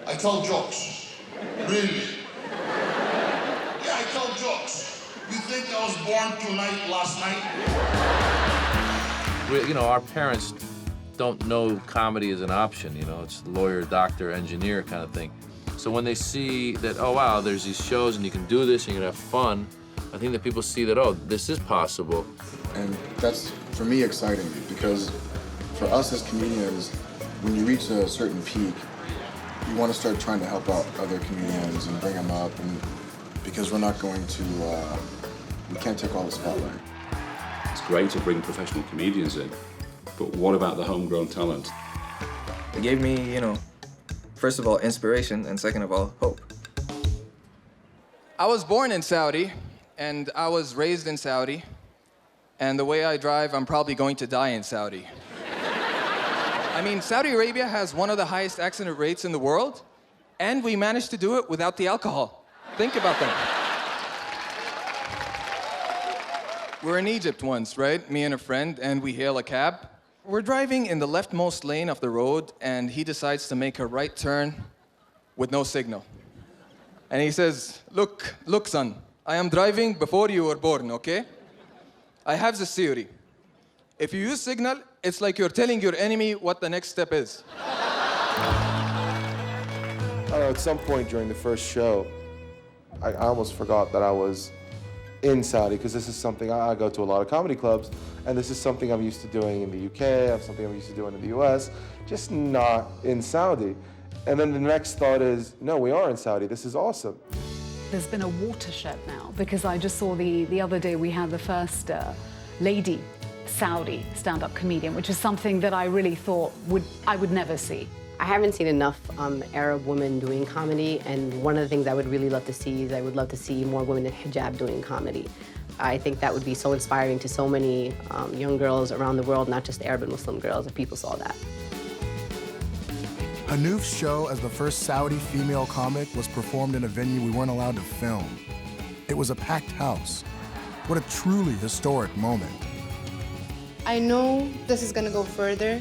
Speaker 28: I tell jokes. Really? Yeah, I tell jokes. You think I was born last night?
Speaker 4: Our parents don't know comedy is an option, it's lawyer, doctor, engineer kind of thing. So when they see that, oh wow, there's these shows and you can do this and you can have fun, I think that people see that, oh, this is possible.
Speaker 5: And that's, for me, exciting because for us as comedians, when you reach a certain peak, you want to start trying to help out other comedians and bring them up, and because we're not going to, we can't take all the spotlight.
Speaker 14: It's great to bring professional comedians in, but what about the homegrown talent?
Speaker 27: It gave me, first of all, inspiration, and second of all, hope.
Speaker 7: I was born in Saudi, and I was raised in Saudi, and the way I drive, I'm probably going to die in Saudi. I mean, Saudi Arabia has one of the highest accident rates in the world, and we managed to do it without the alcohol. Think about that. We're in Egypt once, right? Me and a friend, and we hail a cab. We're driving in the leftmost lane of the road, and he decides to make a right turn with no signal. And he says, look, son, I am driving before you were born, okay? I have this theory. If you use signal, it's like you're telling your enemy what the next step is.
Speaker 1: At some point during the first show, I almost forgot that I was in Saudi, because this is something, I go to a lot of comedy clubs, and this is something I'm used to doing in the UK, something I'm used to doing in the US, just not in Saudi. And then the next thought is, no, we are in Saudi, this is awesome.
Speaker 15: There's been a watershed now, because I just saw the other day we had the first lady Saudi stand-up comedian, which is something that I really thought I would never see.
Speaker 16: I haven't seen enough Arab women doing comedy, and one of the things I would really love to see is I would love to see more women in hijab doing comedy. I think that would be so inspiring to so many young girls around the world, not just Arab and Muslim girls, if people saw that.
Speaker 28: Hanouf's show as the first Saudi female comic was performed in a venue we weren't allowed to film. It was a packed house. What a truly historic moment.
Speaker 17: I know this is gonna go further,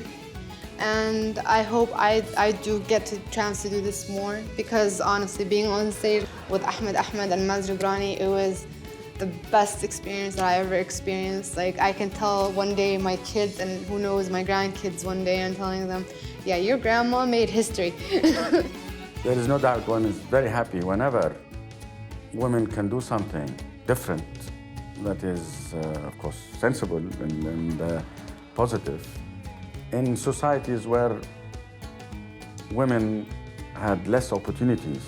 Speaker 17: and I hope I do get a chance to do this more, because honestly, being on stage with Ahmed Ahmed and Maz Jobrani, it was the best experience that I ever experienced. Like, I can tell one day my kids, and who knows, my grandkids one day, and telling them, yeah, your grandma made history.
Speaker 13: There is no doubt one is very happy whenever women can do something different that is, of course, sensible and positive. In societies where women had less opportunities,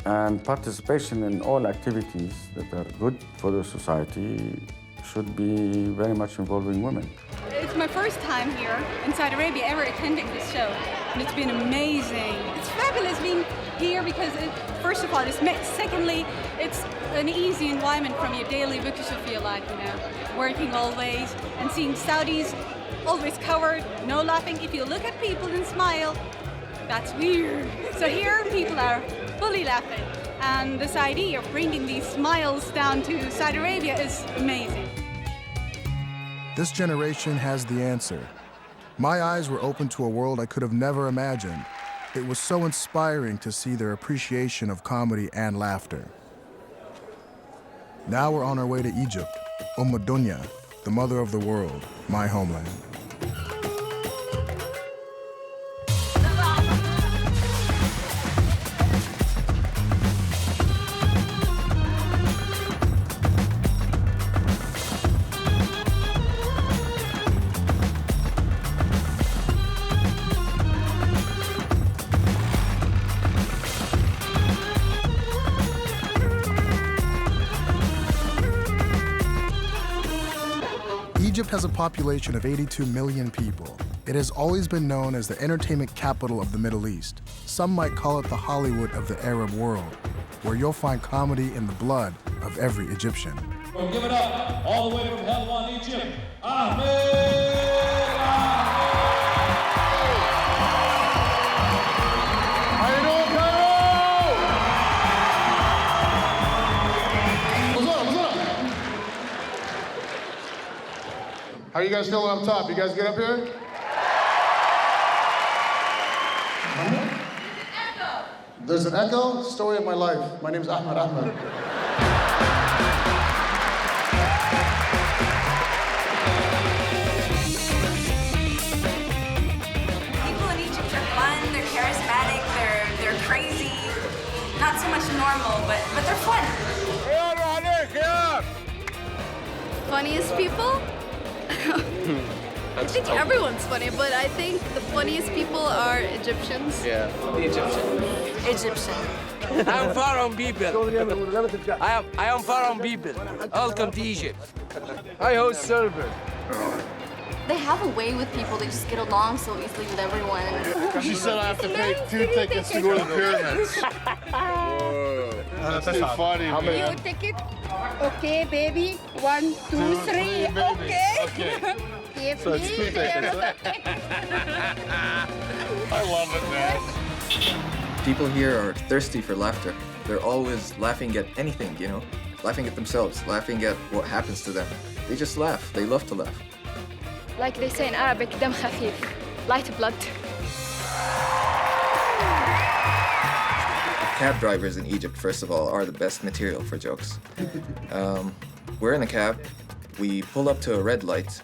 Speaker 13: and participation in all activities that are good for the society should be very much involving women.
Speaker 18: It's my first time here in Saudi Arabia ever attending this show, and it's been amazing. It's fabulous being here because, first of all, it's secondly, it's an easy environment from your daily, because you feel like, working always, and seeing Saudis always covered, no laughing. If you look at people and smile, that's weird. So here, people are fully laughing, and this idea of bringing these smiles down to Saudi Arabia is amazing.
Speaker 28: This generation has the answer. My eyes were open to a world I could have never imagined. It was so inspiring to see their appreciation of comedy and laughter. Now we're on our way to Egypt, Dunya, the mother of the world, my homeland. Egypt has a population of 82 million people. It has always been known as the entertainment capital of the Middle East. Some might call it the Hollywood of the Arab world, where you'll find comedy in the blood of every Egyptian.
Speaker 25: Well, give it up, all the way from Helwan, Egypt, Ahmed!
Speaker 28: How you doing, Cairo? What's up? How
Speaker 5: you guys feeling up top? You guys get up here? There's an echo? Story of my life. My name's Ahmed Ahmed.
Speaker 3: People in Egypt are fun, they're charismatic, they're crazy. Not so much normal, but they're fun.
Speaker 8: Funniest people? I think everyone's funny, but I think the funniest people are Egyptians.
Speaker 2: Yeah, the Egyptian.
Speaker 8: Egyptian.
Speaker 19: I'm foreign people. I am foreign people. Welcome to Egypt. I host server.
Speaker 8: They have a way with people, they just get along so easily with everyone.
Speaker 5: She said I have to pay 2 tickets to go to the pyramids. Whoa. That's too funny, man.
Speaker 8: You ticket? Okay, baby. 1, 2, 3. Okay. Give
Speaker 5: So it's 2 tickets. I love it, man.
Speaker 27: People here are thirsty for laughter. They're always laughing at anything, you know? Laughing at themselves, laughing at what happens to them. They just laugh. They love to laugh.
Speaker 8: Like they say in Arabic, دم خفيف. Light blood.
Speaker 27: Cab drivers in Egypt, first of all, are the best material for jokes. We're in a cab, we pull up to a red light,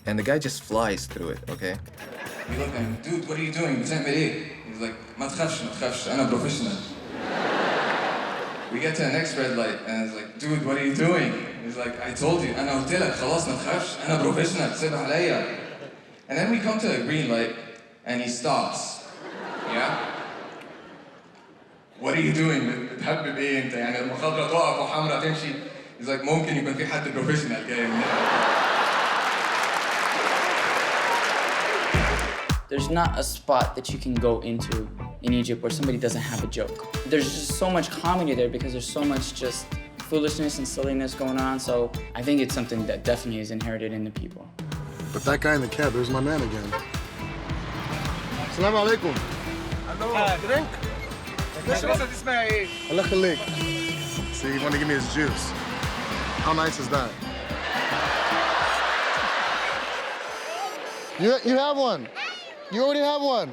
Speaker 27: and the guy just flies through it, okay? We look at him, dude, what are you doing? بتعمل ايه? He's like, ما تخافش, أنا professional. We get to the next red light, and it's like, dude, what are you doing? He's like, I told you, أنا قلت لك خلاص ما تخافش, أنا professional, سيبها عليا. And then we come to a green light, and he stops. Yeah? What are you doing? بتحبب ايه انت؟ يعني المخاطرة تقف وحمرا تمشي. He's like, ممكن يكون في حد professional جاي من
Speaker 21: There's not a spot that you can go into in Egypt where somebody doesn't have a joke. There's just so much comedy there because there's so much just foolishness and silliness going on. So I think it's something that definitely is inherited in the people.
Speaker 5: But that guy in the cab, there's my man again. Assalamu alaikum.
Speaker 19: Hello. Drink?
Speaker 5: Allah khalik. See, he wanted to give me his juice. How nice is that? You have one. You already have one.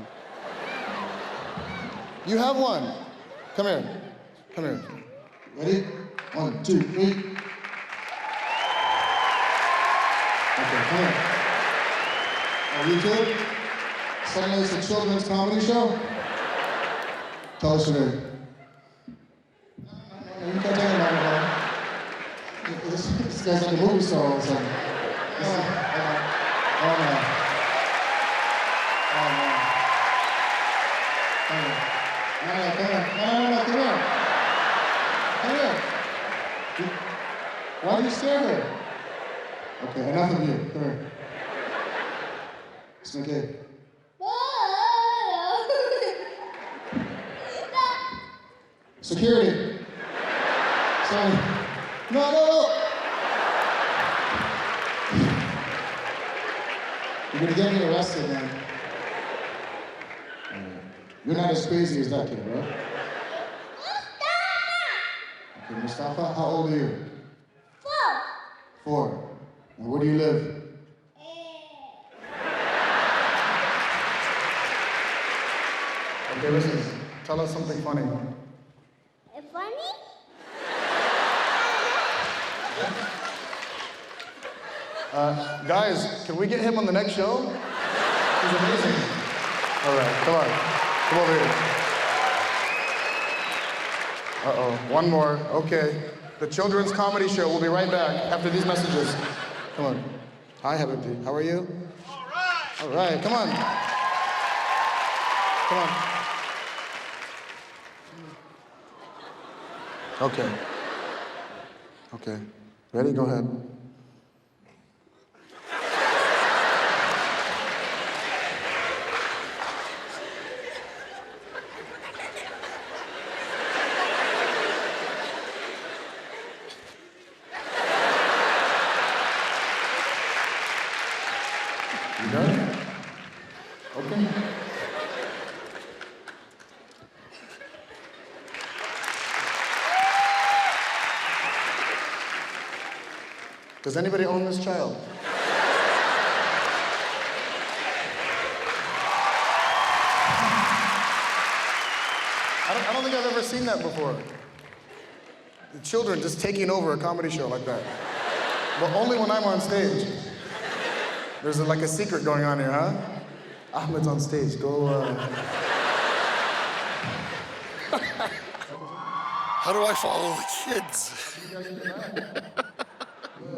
Speaker 5: You have one. Come here. Come here. Ready? 1, 2, 3. Okay, come here. Are we good? Suddenly it's a children's comedy show? Tell us your name. You can't take it anymore. This guy's like a movie star all of a sudden. Oh no. Oh no. Come here. No, come here. Come here. Why do you stare there? Okay, enough of you. Come here. It's okay. Security. Sorry. No. You're gonna get me arrested, man. You're not as crazy as that kid, right? Okay, Mustafa, how old are you? 4. And where do you live? Okay, listen. Tell us something funny.
Speaker 8: Funny?
Speaker 5: Guys, can we get him on the next show? He's amazing. All right, come on. Come over here. Uh-oh, one more. Okay. The children's comedy show. We'll be right back after these messages. Come on. Hi, Habibti. How are you? All right. All right, come on. Come on. Okay. Okay. Ready? Go ahead. You done? Okay. Does anybody own this child? I don't think I've ever seen that before. The children just taking over a comedy show like that. But only when I'm on stage. There's like a secret going on here, huh? Ahmed's on stage. Go.
Speaker 28: How do I follow the kids?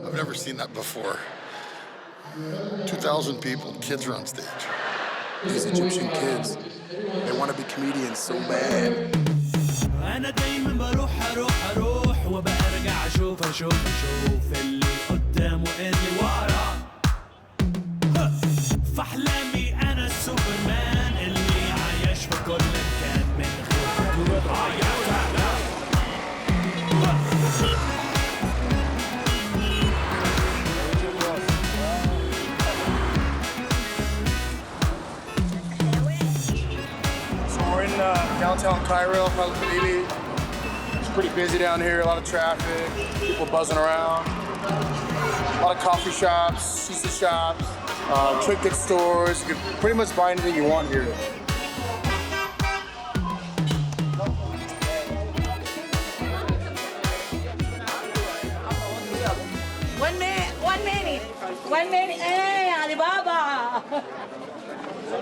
Speaker 28: I've never seen that before. 2,000 people, kids are on stage.
Speaker 6: These Egyptian kids, they want to be comedians so bad.
Speaker 11: أنا دايما بروح وبقى أرجع أشوف اللي قدام واللي ورا. في أحلامي أنا السوبرمان اللي عايش في كل مكان من غير
Speaker 5: So we're in downtown Cairo, Khalili. It's pretty busy down here, a lot of traffic, people buzzing around. A lot of coffee shops, shisha shops, trinket stores. You can pretty much buy anything you want here.
Speaker 8: One minute. Hey, Alibaba.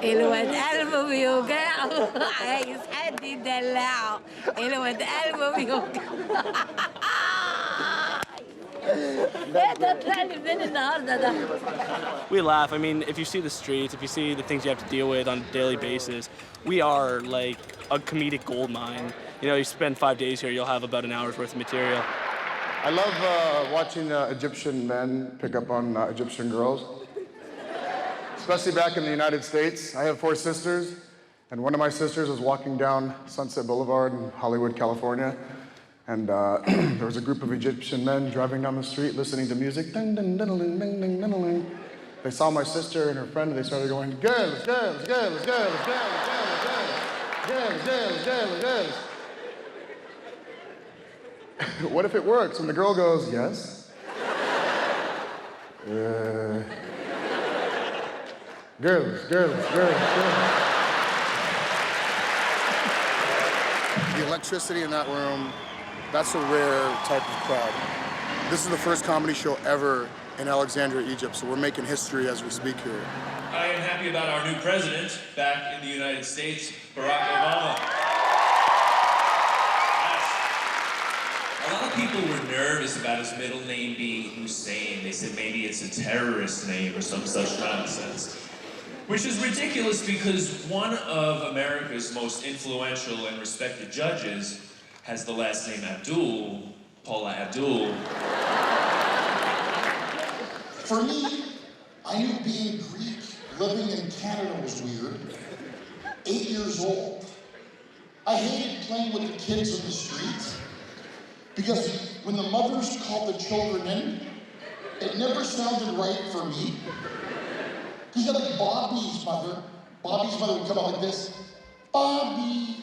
Speaker 8: الواد قلبه بيوجعه عايز حد يدلعه الواد قلبه بيوجعه
Speaker 2: We laugh. I mean, if you see the streets, if you see the things you have to deal with on a daily basis, we are like a comedic gold mine. You know, you spend 5 days here, you'll have about an hour's worth of material.
Speaker 5: I love watching Egyptian men pick up on Egyptian girls. Especially back in the United States. I have 4 sisters, and one of my sisters was walking down Sunset Boulevard in Hollywood, California, and there was a group of Egyptian men driving down the street listening to music. Ding, ding, diddling, ding, ding, diddling. They saw my sister and her friend, and they started going, girls, girls, girls, girls, girls, girls, girls, girls, girls, girls. What if it works? When the girl goes, yes. Girls, girls, girls, girls. The electricity in that room, that's a rare type of crowd. This is the first comedy show ever in Alexandria, Egypt, so we're making history as we speak here.
Speaker 25: I am happy about our new president back in the United States, Barack Obama. A lot of people were nervous about his middle name being Hussein. They said maybe it's a terrorist name or some such nonsense. Which is ridiculous because one of America's most influential and respected judges has the last name Abdul, Paula Abdul.
Speaker 28: For me, I knew being Greek, living in Canada was weird. 8 years old. I hated playing with the kids in the streets because when the mothers called the children in, it never sounded right for me. Because you had like Bobby's mother. Bobby's mother would come out like this. Bobby,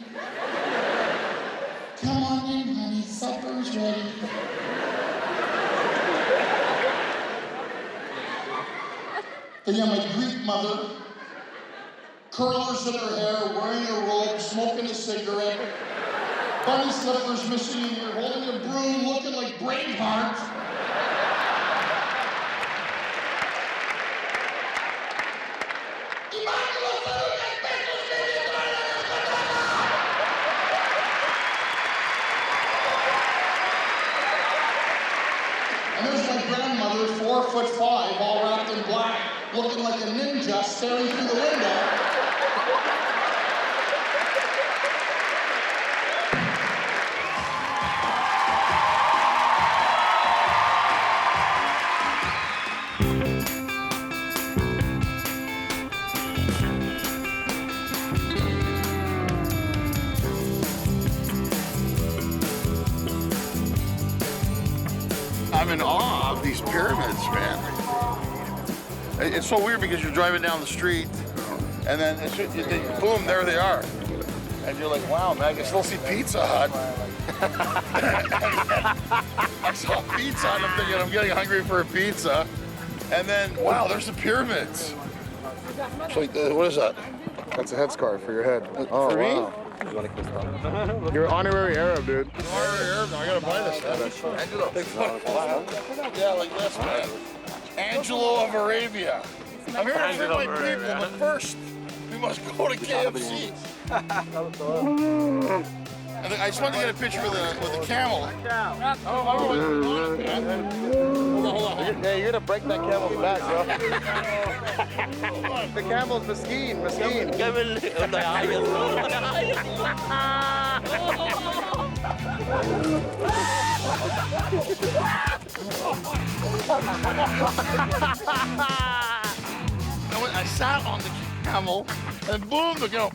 Speaker 28: come on in, honey, supper's ready. Then you have my Greek mother, curlers in her hair, wearing a robe, smoking a cigarette, bunny slippers missing in here, holding a broom, looking like Braveheart. And there's my grandmother, 4'5", all wrapped in black, looking like a ninja, staring through the window. I'm in awe of these pyramids, man. It's so weird because you're driving down the street and then boom, there they are. And you're like, wow, man, I can still see Pizza Hut. I saw Pizza Hut and I'm thinking I'm getting hungry for a pizza. And then, wow, there's the pyramids. So, what is that?
Speaker 5: That's a headscarf for your head. Oh,
Speaker 28: For
Speaker 5: wow.
Speaker 28: me?
Speaker 9: You want a crystal?
Speaker 5: You're honorary Arab, dude. Honorary Arab? I gotta buy this stuff.
Speaker 9: Angelo.
Speaker 5: Yeah, like this, man. Angelo of Arabia. I'm here to treat my people, but first, we must go to KFC. I just wanted to get a picture with a camel. Hold on.
Speaker 9: Yeah, you're gonna break that camel's back, bro. The camel's مسكين.
Speaker 19: جمل ده يعيط.
Speaker 5: I sat on the camel, and boom, the camel.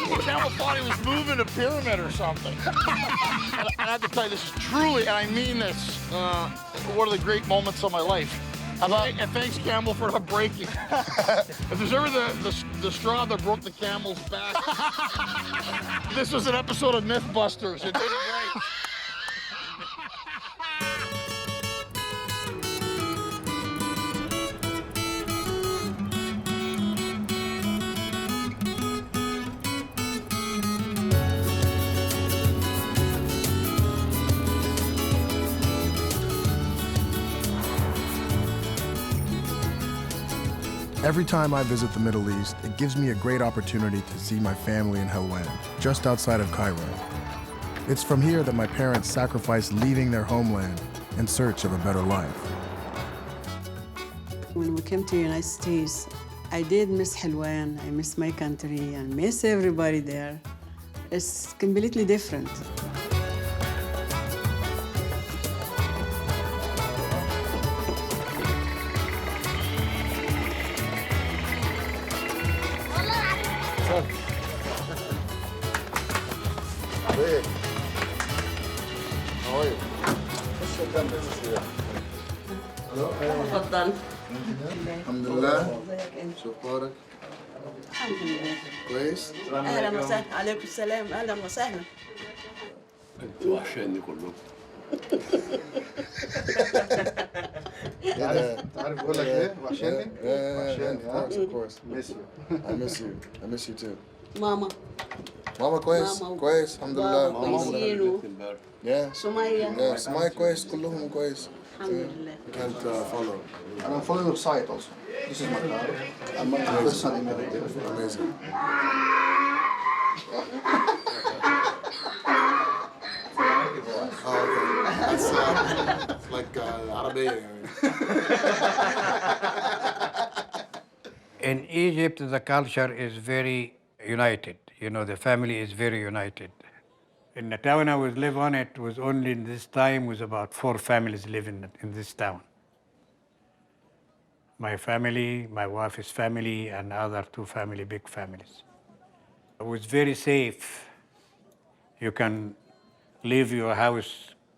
Speaker 5: The camel thought he was moving a pyramid or something. And I have to tell you, this is truly, and I mean this, one of the great moments of my life. And thanks, camel, for not breaking. If there's ever the straw that broke the camel's back, this was an episode of Mythbusters. It did great.
Speaker 6: Every time I visit the Middle East, it gives me a great opportunity to see my family in Helwan, just outside of Cairo. It's from here that my parents sacrificed leaving their homeland in search of a better life.
Speaker 10: When we came to the United States, I did miss Helwan, I miss my country, and miss everybody there. It's completely different.
Speaker 5: Hey. How are you? What's your business here?
Speaker 10: تفضل.
Speaker 5: الحمد لله. شو اخبارك؟
Speaker 10: الحمد لله.
Speaker 5: كويس؟
Speaker 10: اهلا وسهلا، عليكم السلام، اهلا وسهلا.
Speaker 12: انتوا وحشاني كلكم.
Speaker 5: انت عارف بقول لك ايه؟ وحشاني؟ وحشاني. Of course. Miss you. I miss you too.
Speaker 10: ماما.
Speaker 5: ماما كويس؟ كويس الحمد لله.
Speaker 10: كويسين.
Speaker 5: سمية سمية كويس كلهم كويس.
Speaker 10: الحمد لله.
Speaker 5: You can't follow. I'm following the site also. This is my car. I'm my personal email. Amazing. Oh, okay. That's like Arabic.
Speaker 13: In Egypt, the culture is very united. You know, the family is very united. In the town I was live on, it was only in this time was about 4 families living in this town. My family, my wife's family, and other 2 family, big families. It was very safe. You can leave your house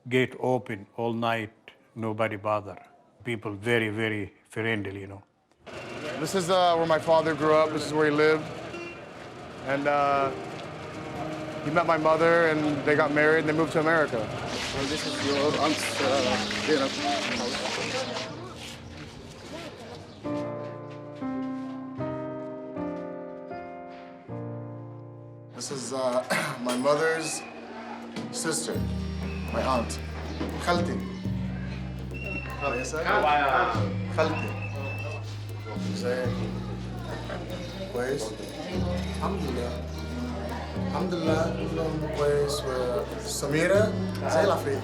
Speaker 13: gate open all night, nobody bother. People very, very friendly, you know.
Speaker 5: This is where my father grew up. This is where he lived. And he met my mother, and they got married, and they moved to America.
Speaker 10: And this is your aunt's dinner.
Speaker 5: This is my mother's sister, my aunt, خالتي. خالتي. ازيك؟ كويس؟ الحمد لله. الحمد لله كلهم كويس. وسميرة زي العفريت.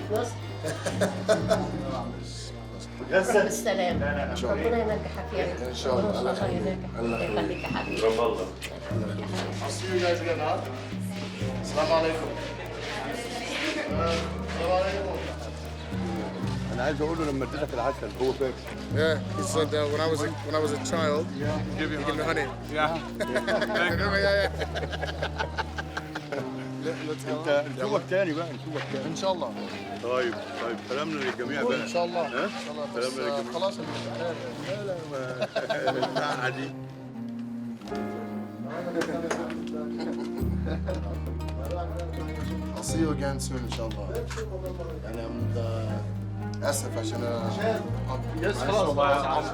Speaker 10: بالسلام.
Speaker 5: ان شاء الله.
Speaker 10: ربنا ينجحك يا رب.
Speaker 5: ان شاء الله. الله يخليك. الله
Speaker 10: يخليك يا حبيبي.
Speaker 5: رب الله. I'll see you guys again, huh? السلام عليكم. السلام عليكم.
Speaker 12: انا عايز اقول له لما اديتك العسل هو فاكر.
Speaker 5: Yeah, he said when I was a child, he gave me honey.
Speaker 12: Yeah. انت نشوفك تاني بقى نشوفك تاني.
Speaker 5: ان شاء الله.
Speaker 12: طيب سلامنا للجميع بقى.
Speaker 5: ان شاء الله.
Speaker 12: ها؟ سلامنا للجميع.
Speaker 5: خلاص.
Speaker 12: لا عادي.
Speaker 5: I'll see you again soon إن شاء الله. يعني آسف عشان
Speaker 12: يس خلاص
Speaker 5: خلاص.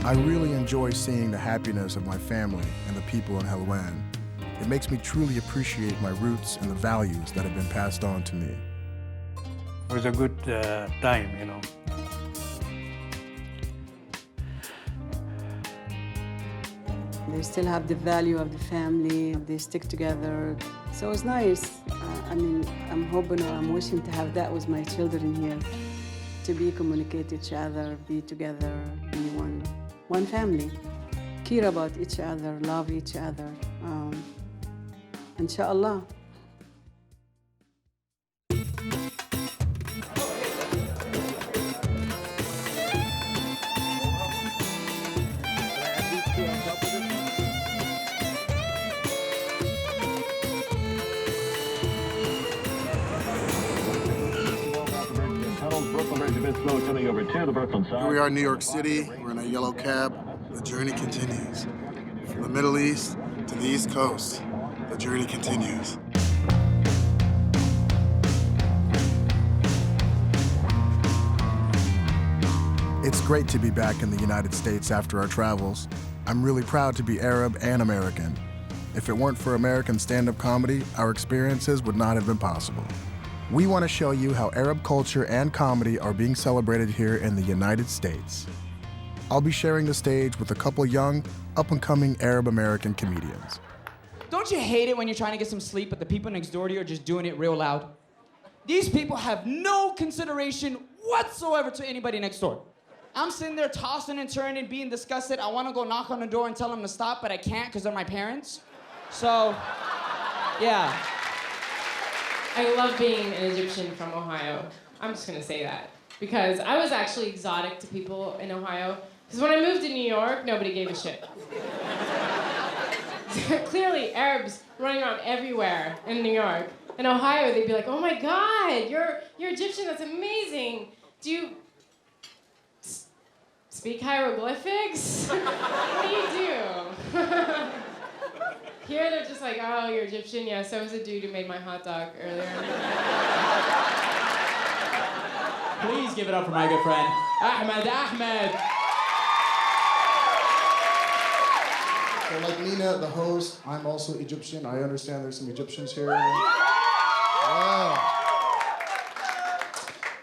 Speaker 6: I really enjoy seeing the happiness of my family and the people in Helwan. It makes me truly appreciate my roots and the values that have been passed on to me.
Speaker 4: It was a good time, you know.
Speaker 10: They still have the value of the family, they stick together. So it's nice. I mean, I'm hoping or I'm wishing to have that with my children here, to be communicate each other, be together, be one family, care about each other, love each other. Inshallah.
Speaker 28: Here we are in New York City. We're in a yellow cab. The journey continues. From the Middle East to the East Coast, the journey continues.
Speaker 6: It's great to be back in the United States after our travels. I'm really proud to be Arab and American. If it weren't for American stand-up comedy, our experiences would not have been possible. We want to show you how Arab culture and comedy are being celebrated here in the United States. I'll be sharing the stage with a couple young, up-and-coming Arab-American comedians.
Speaker 7: Don't you hate it when you're trying to get some sleep, but the people next door to you are just doing it real loud? These people have no consideration whatsoever to anybody next door. I'm sitting there tossing and turning, being disgusted. I want to go knock on the door and tell them to stop, but I can't because they're my parents. So, yeah.
Speaker 14: I love being an Egyptian from Ohio. I'm just gonna say that. Because I was actually exotic to people in Ohio. Because when I moved to New York, nobody gave a shit. Clearly, Arabs running around everywhere in New York. In Ohio, they'd be like, oh my God, you're Egyptian, that's amazing. Do you speak hieroglyphics? What do you do? Here they're just like, oh, you're Egyptian? Yeah, so was the dude who made my hot dog earlier.
Speaker 7: Please give it up for my good friend, Ahmed Ahmed.
Speaker 5: So like Nina, the host, I'm also Egyptian. I understand there's some Egyptians here. Wow.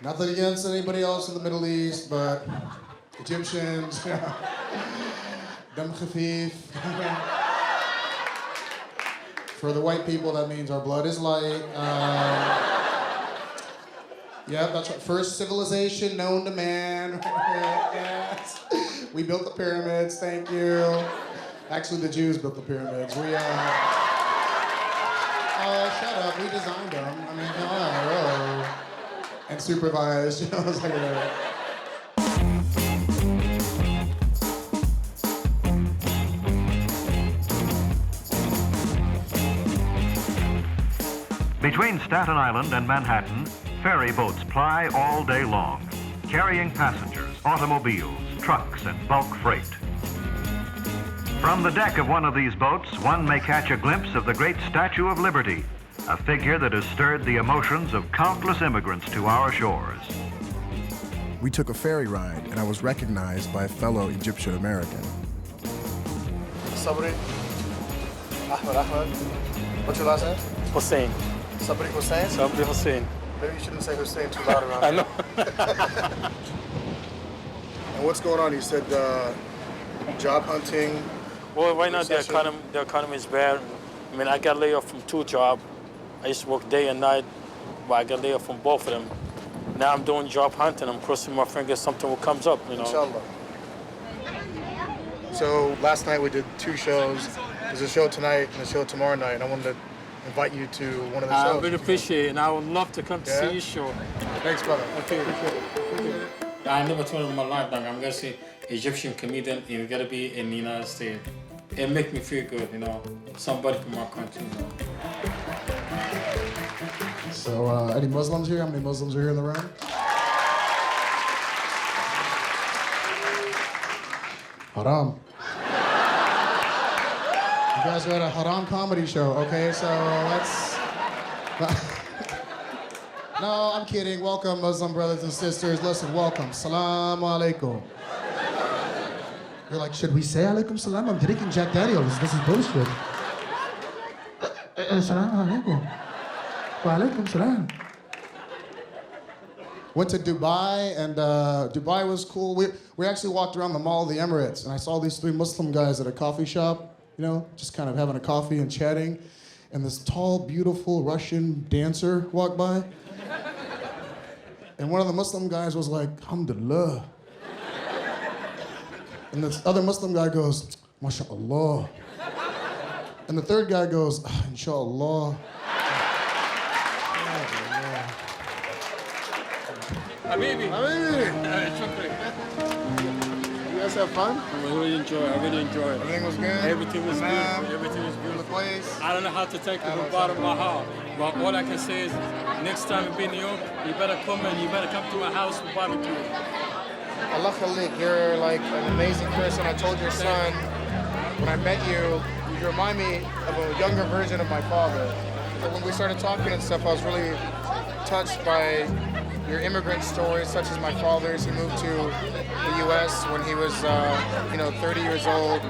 Speaker 5: Nothing against anybody else in the Middle East, but Egyptians, dam khafif. For the white people, that means our blood is light. Yeah, that's right. First civilization known to man. Yes. We built the pyramids, thank you. Actually, the Jews built the pyramids. Oh, shut up, we designed them. I mean, oh. And supervised, you know, it's like whatever.
Speaker 20: Between Staten Island and Manhattan, ferry boats ply all day long, carrying passengers, automobiles, trucks, and bulk freight. From the deck of one of these boats, one may catch a glimpse of the great Statue of Liberty, a figure that has stirred the emotions of countless immigrants to our shores.
Speaker 6: We took a ferry ride, and I was recognized by a fellow Egyptian American.
Speaker 5: Sabri, Ahmed Ahmed. What's your last name?
Speaker 4: Hussein.
Speaker 5: Sabri Hussein?
Speaker 4: Sabri Hussein.
Speaker 5: Maybe you shouldn't say Hussein too loud around
Speaker 4: I know.
Speaker 5: And what's going on? You said job hunting.
Speaker 4: Well, right now
Speaker 5: recession.
Speaker 4: the economy is bad. I mean, I got laid off from 2 jobs. I used to work day and night, but I got laid off from both of them. Now I'm doing job hunting. I'm crossing my fingers something will comes up, you know.
Speaker 5: Inshallah. So last night we did 2 shows. There's a show tonight and a show tomorrow night. And I wanted to invite you to one of the shows.
Speaker 4: I really appreciate it, and I would love to come to see your show.
Speaker 5: Thanks, brother.
Speaker 4: Okay. I never told in my life that I'm gonna see Egyptian comedian. It's gonna be in the United States. It makes me feel good, you know. Somebody from our country, you know.
Speaker 5: So, any Muslims here? How many Muslims are here in the room? Haram. You guys are at a haram comedy show, okay? So let's... No, I'm kidding. Welcome, Muslim brothers and sisters. Listen, welcome. Salaamu alaikum.
Speaker 1: You're like, should we say alaikum salam? I'm drinking Jack Daniels. This is bullshit. Assalamu alaikum. Wa alaikum salam.
Speaker 5: Went to Dubai, and Dubai was cool. We actually walked around the Mall of the Emirates, and I saw these 3 Muslim guys at a coffee shop, you know, just kind of having a coffee and chatting. And this tall, beautiful Russian dancer walked by. And one of the Muslim guys was like, alhamdulillah. And this other Muslim guy goes, mashallah. And the third guy goes, inshallah.
Speaker 4: Habibi.
Speaker 5: You guys have fun?
Speaker 4: I really enjoy it.
Speaker 5: Everything was good?
Speaker 4: Everything was beautiful. Everything was beautiful.
Speaker 5: The place?
Speaker 4: I don't know how to thank you from the bottom of my heart. But all I can say is, next time you be in New York, you better come and you better come to my house for barbecue.
Speaker 1: Allah Khalik, you're like an amazing person. I told your son, when I met you, you remind me of a younger version of my father. But when we started talking and stuff, I was really touched by your immigrant stories, such as my father's. He moved to the U.S. when he was, 30 years old.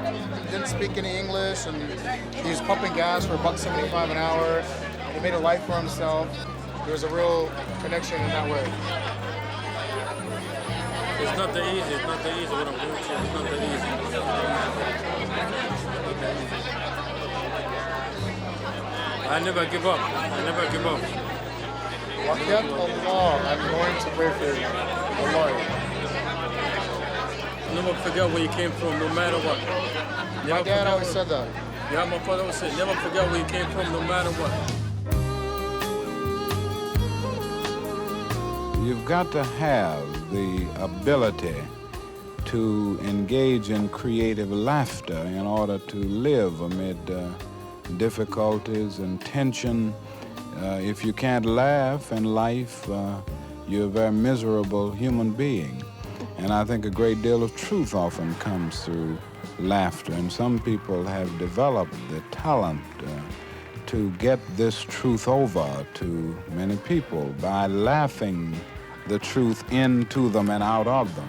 Speaker 1: Didn't speak any English, and he was pumping gas for $1.75 an hour. He made a life for himself. There was a real connection in that way.
Speaker 4: It's not that easy. It's not that easy what I'm doing. It's not that easy. I never give up.
Speaker 1: Waqiyat Allah, I'm going to pray for you. Allah.
Speaker 4: Never forget where you came from, no matter what.
Speaker 1: My dad always said that.
Speaker 4: Yeah, my father always said, never forget where you came from, no matter what.
Speaker 15: You've got to have the ability to engage in creative laughter in order to live amid difficulties and tension. If you can't laugh in life, you're a very miserable human being. And I think a great deal of truth often comes through laughter. And some people have developed the talent to get this truth over to many people by laughing the truth into them and out of them.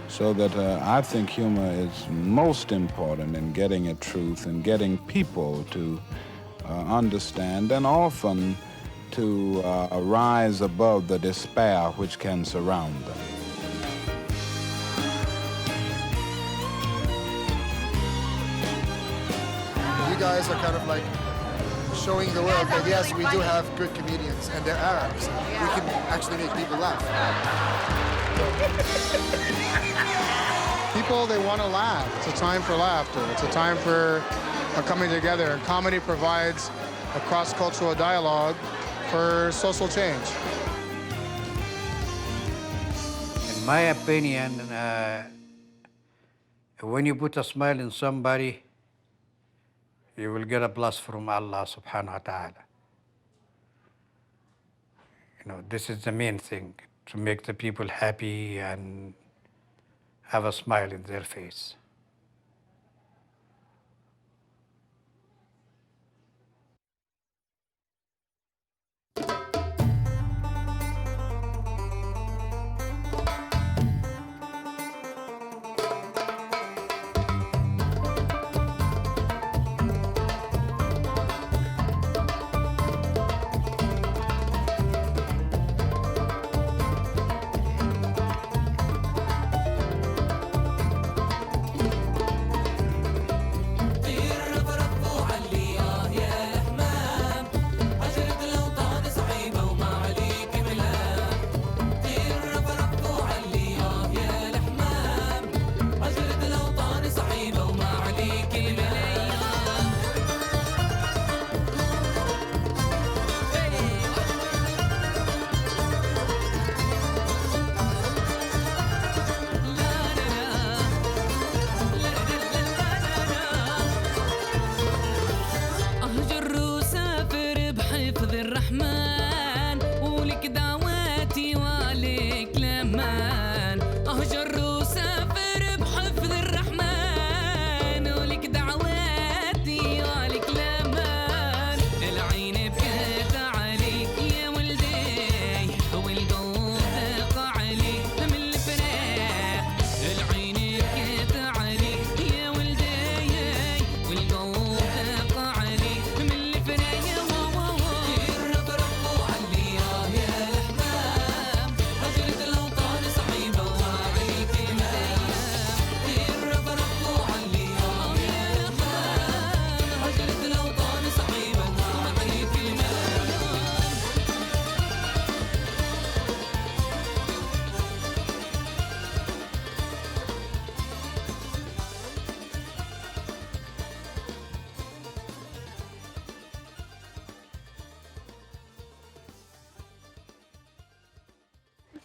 Speaker 15: So that I think humor is most important in getting at truth and getting people to understand, and often to rise above the despair which can surround them.
Speaker 5: You guys are kind of like showing the world that yes, we do have good comedians, and they're Arabs. We can actually make people laugh. People, they want to laugh. It's a time for laughter. It's a time for coming together. And comedy provides a cross-cultural dialogue for social change.
Speaker 16: In my opinion, when you put a smile in somebody, you will get a bless from Allah subhanahu wa ta'ala. This is the main thing, to make the people happy and have a smile in their face.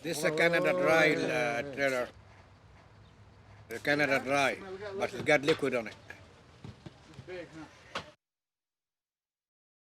Speaker 3: This is a Canada Dry trailer. The Canada Dry, but it's got liquid on it.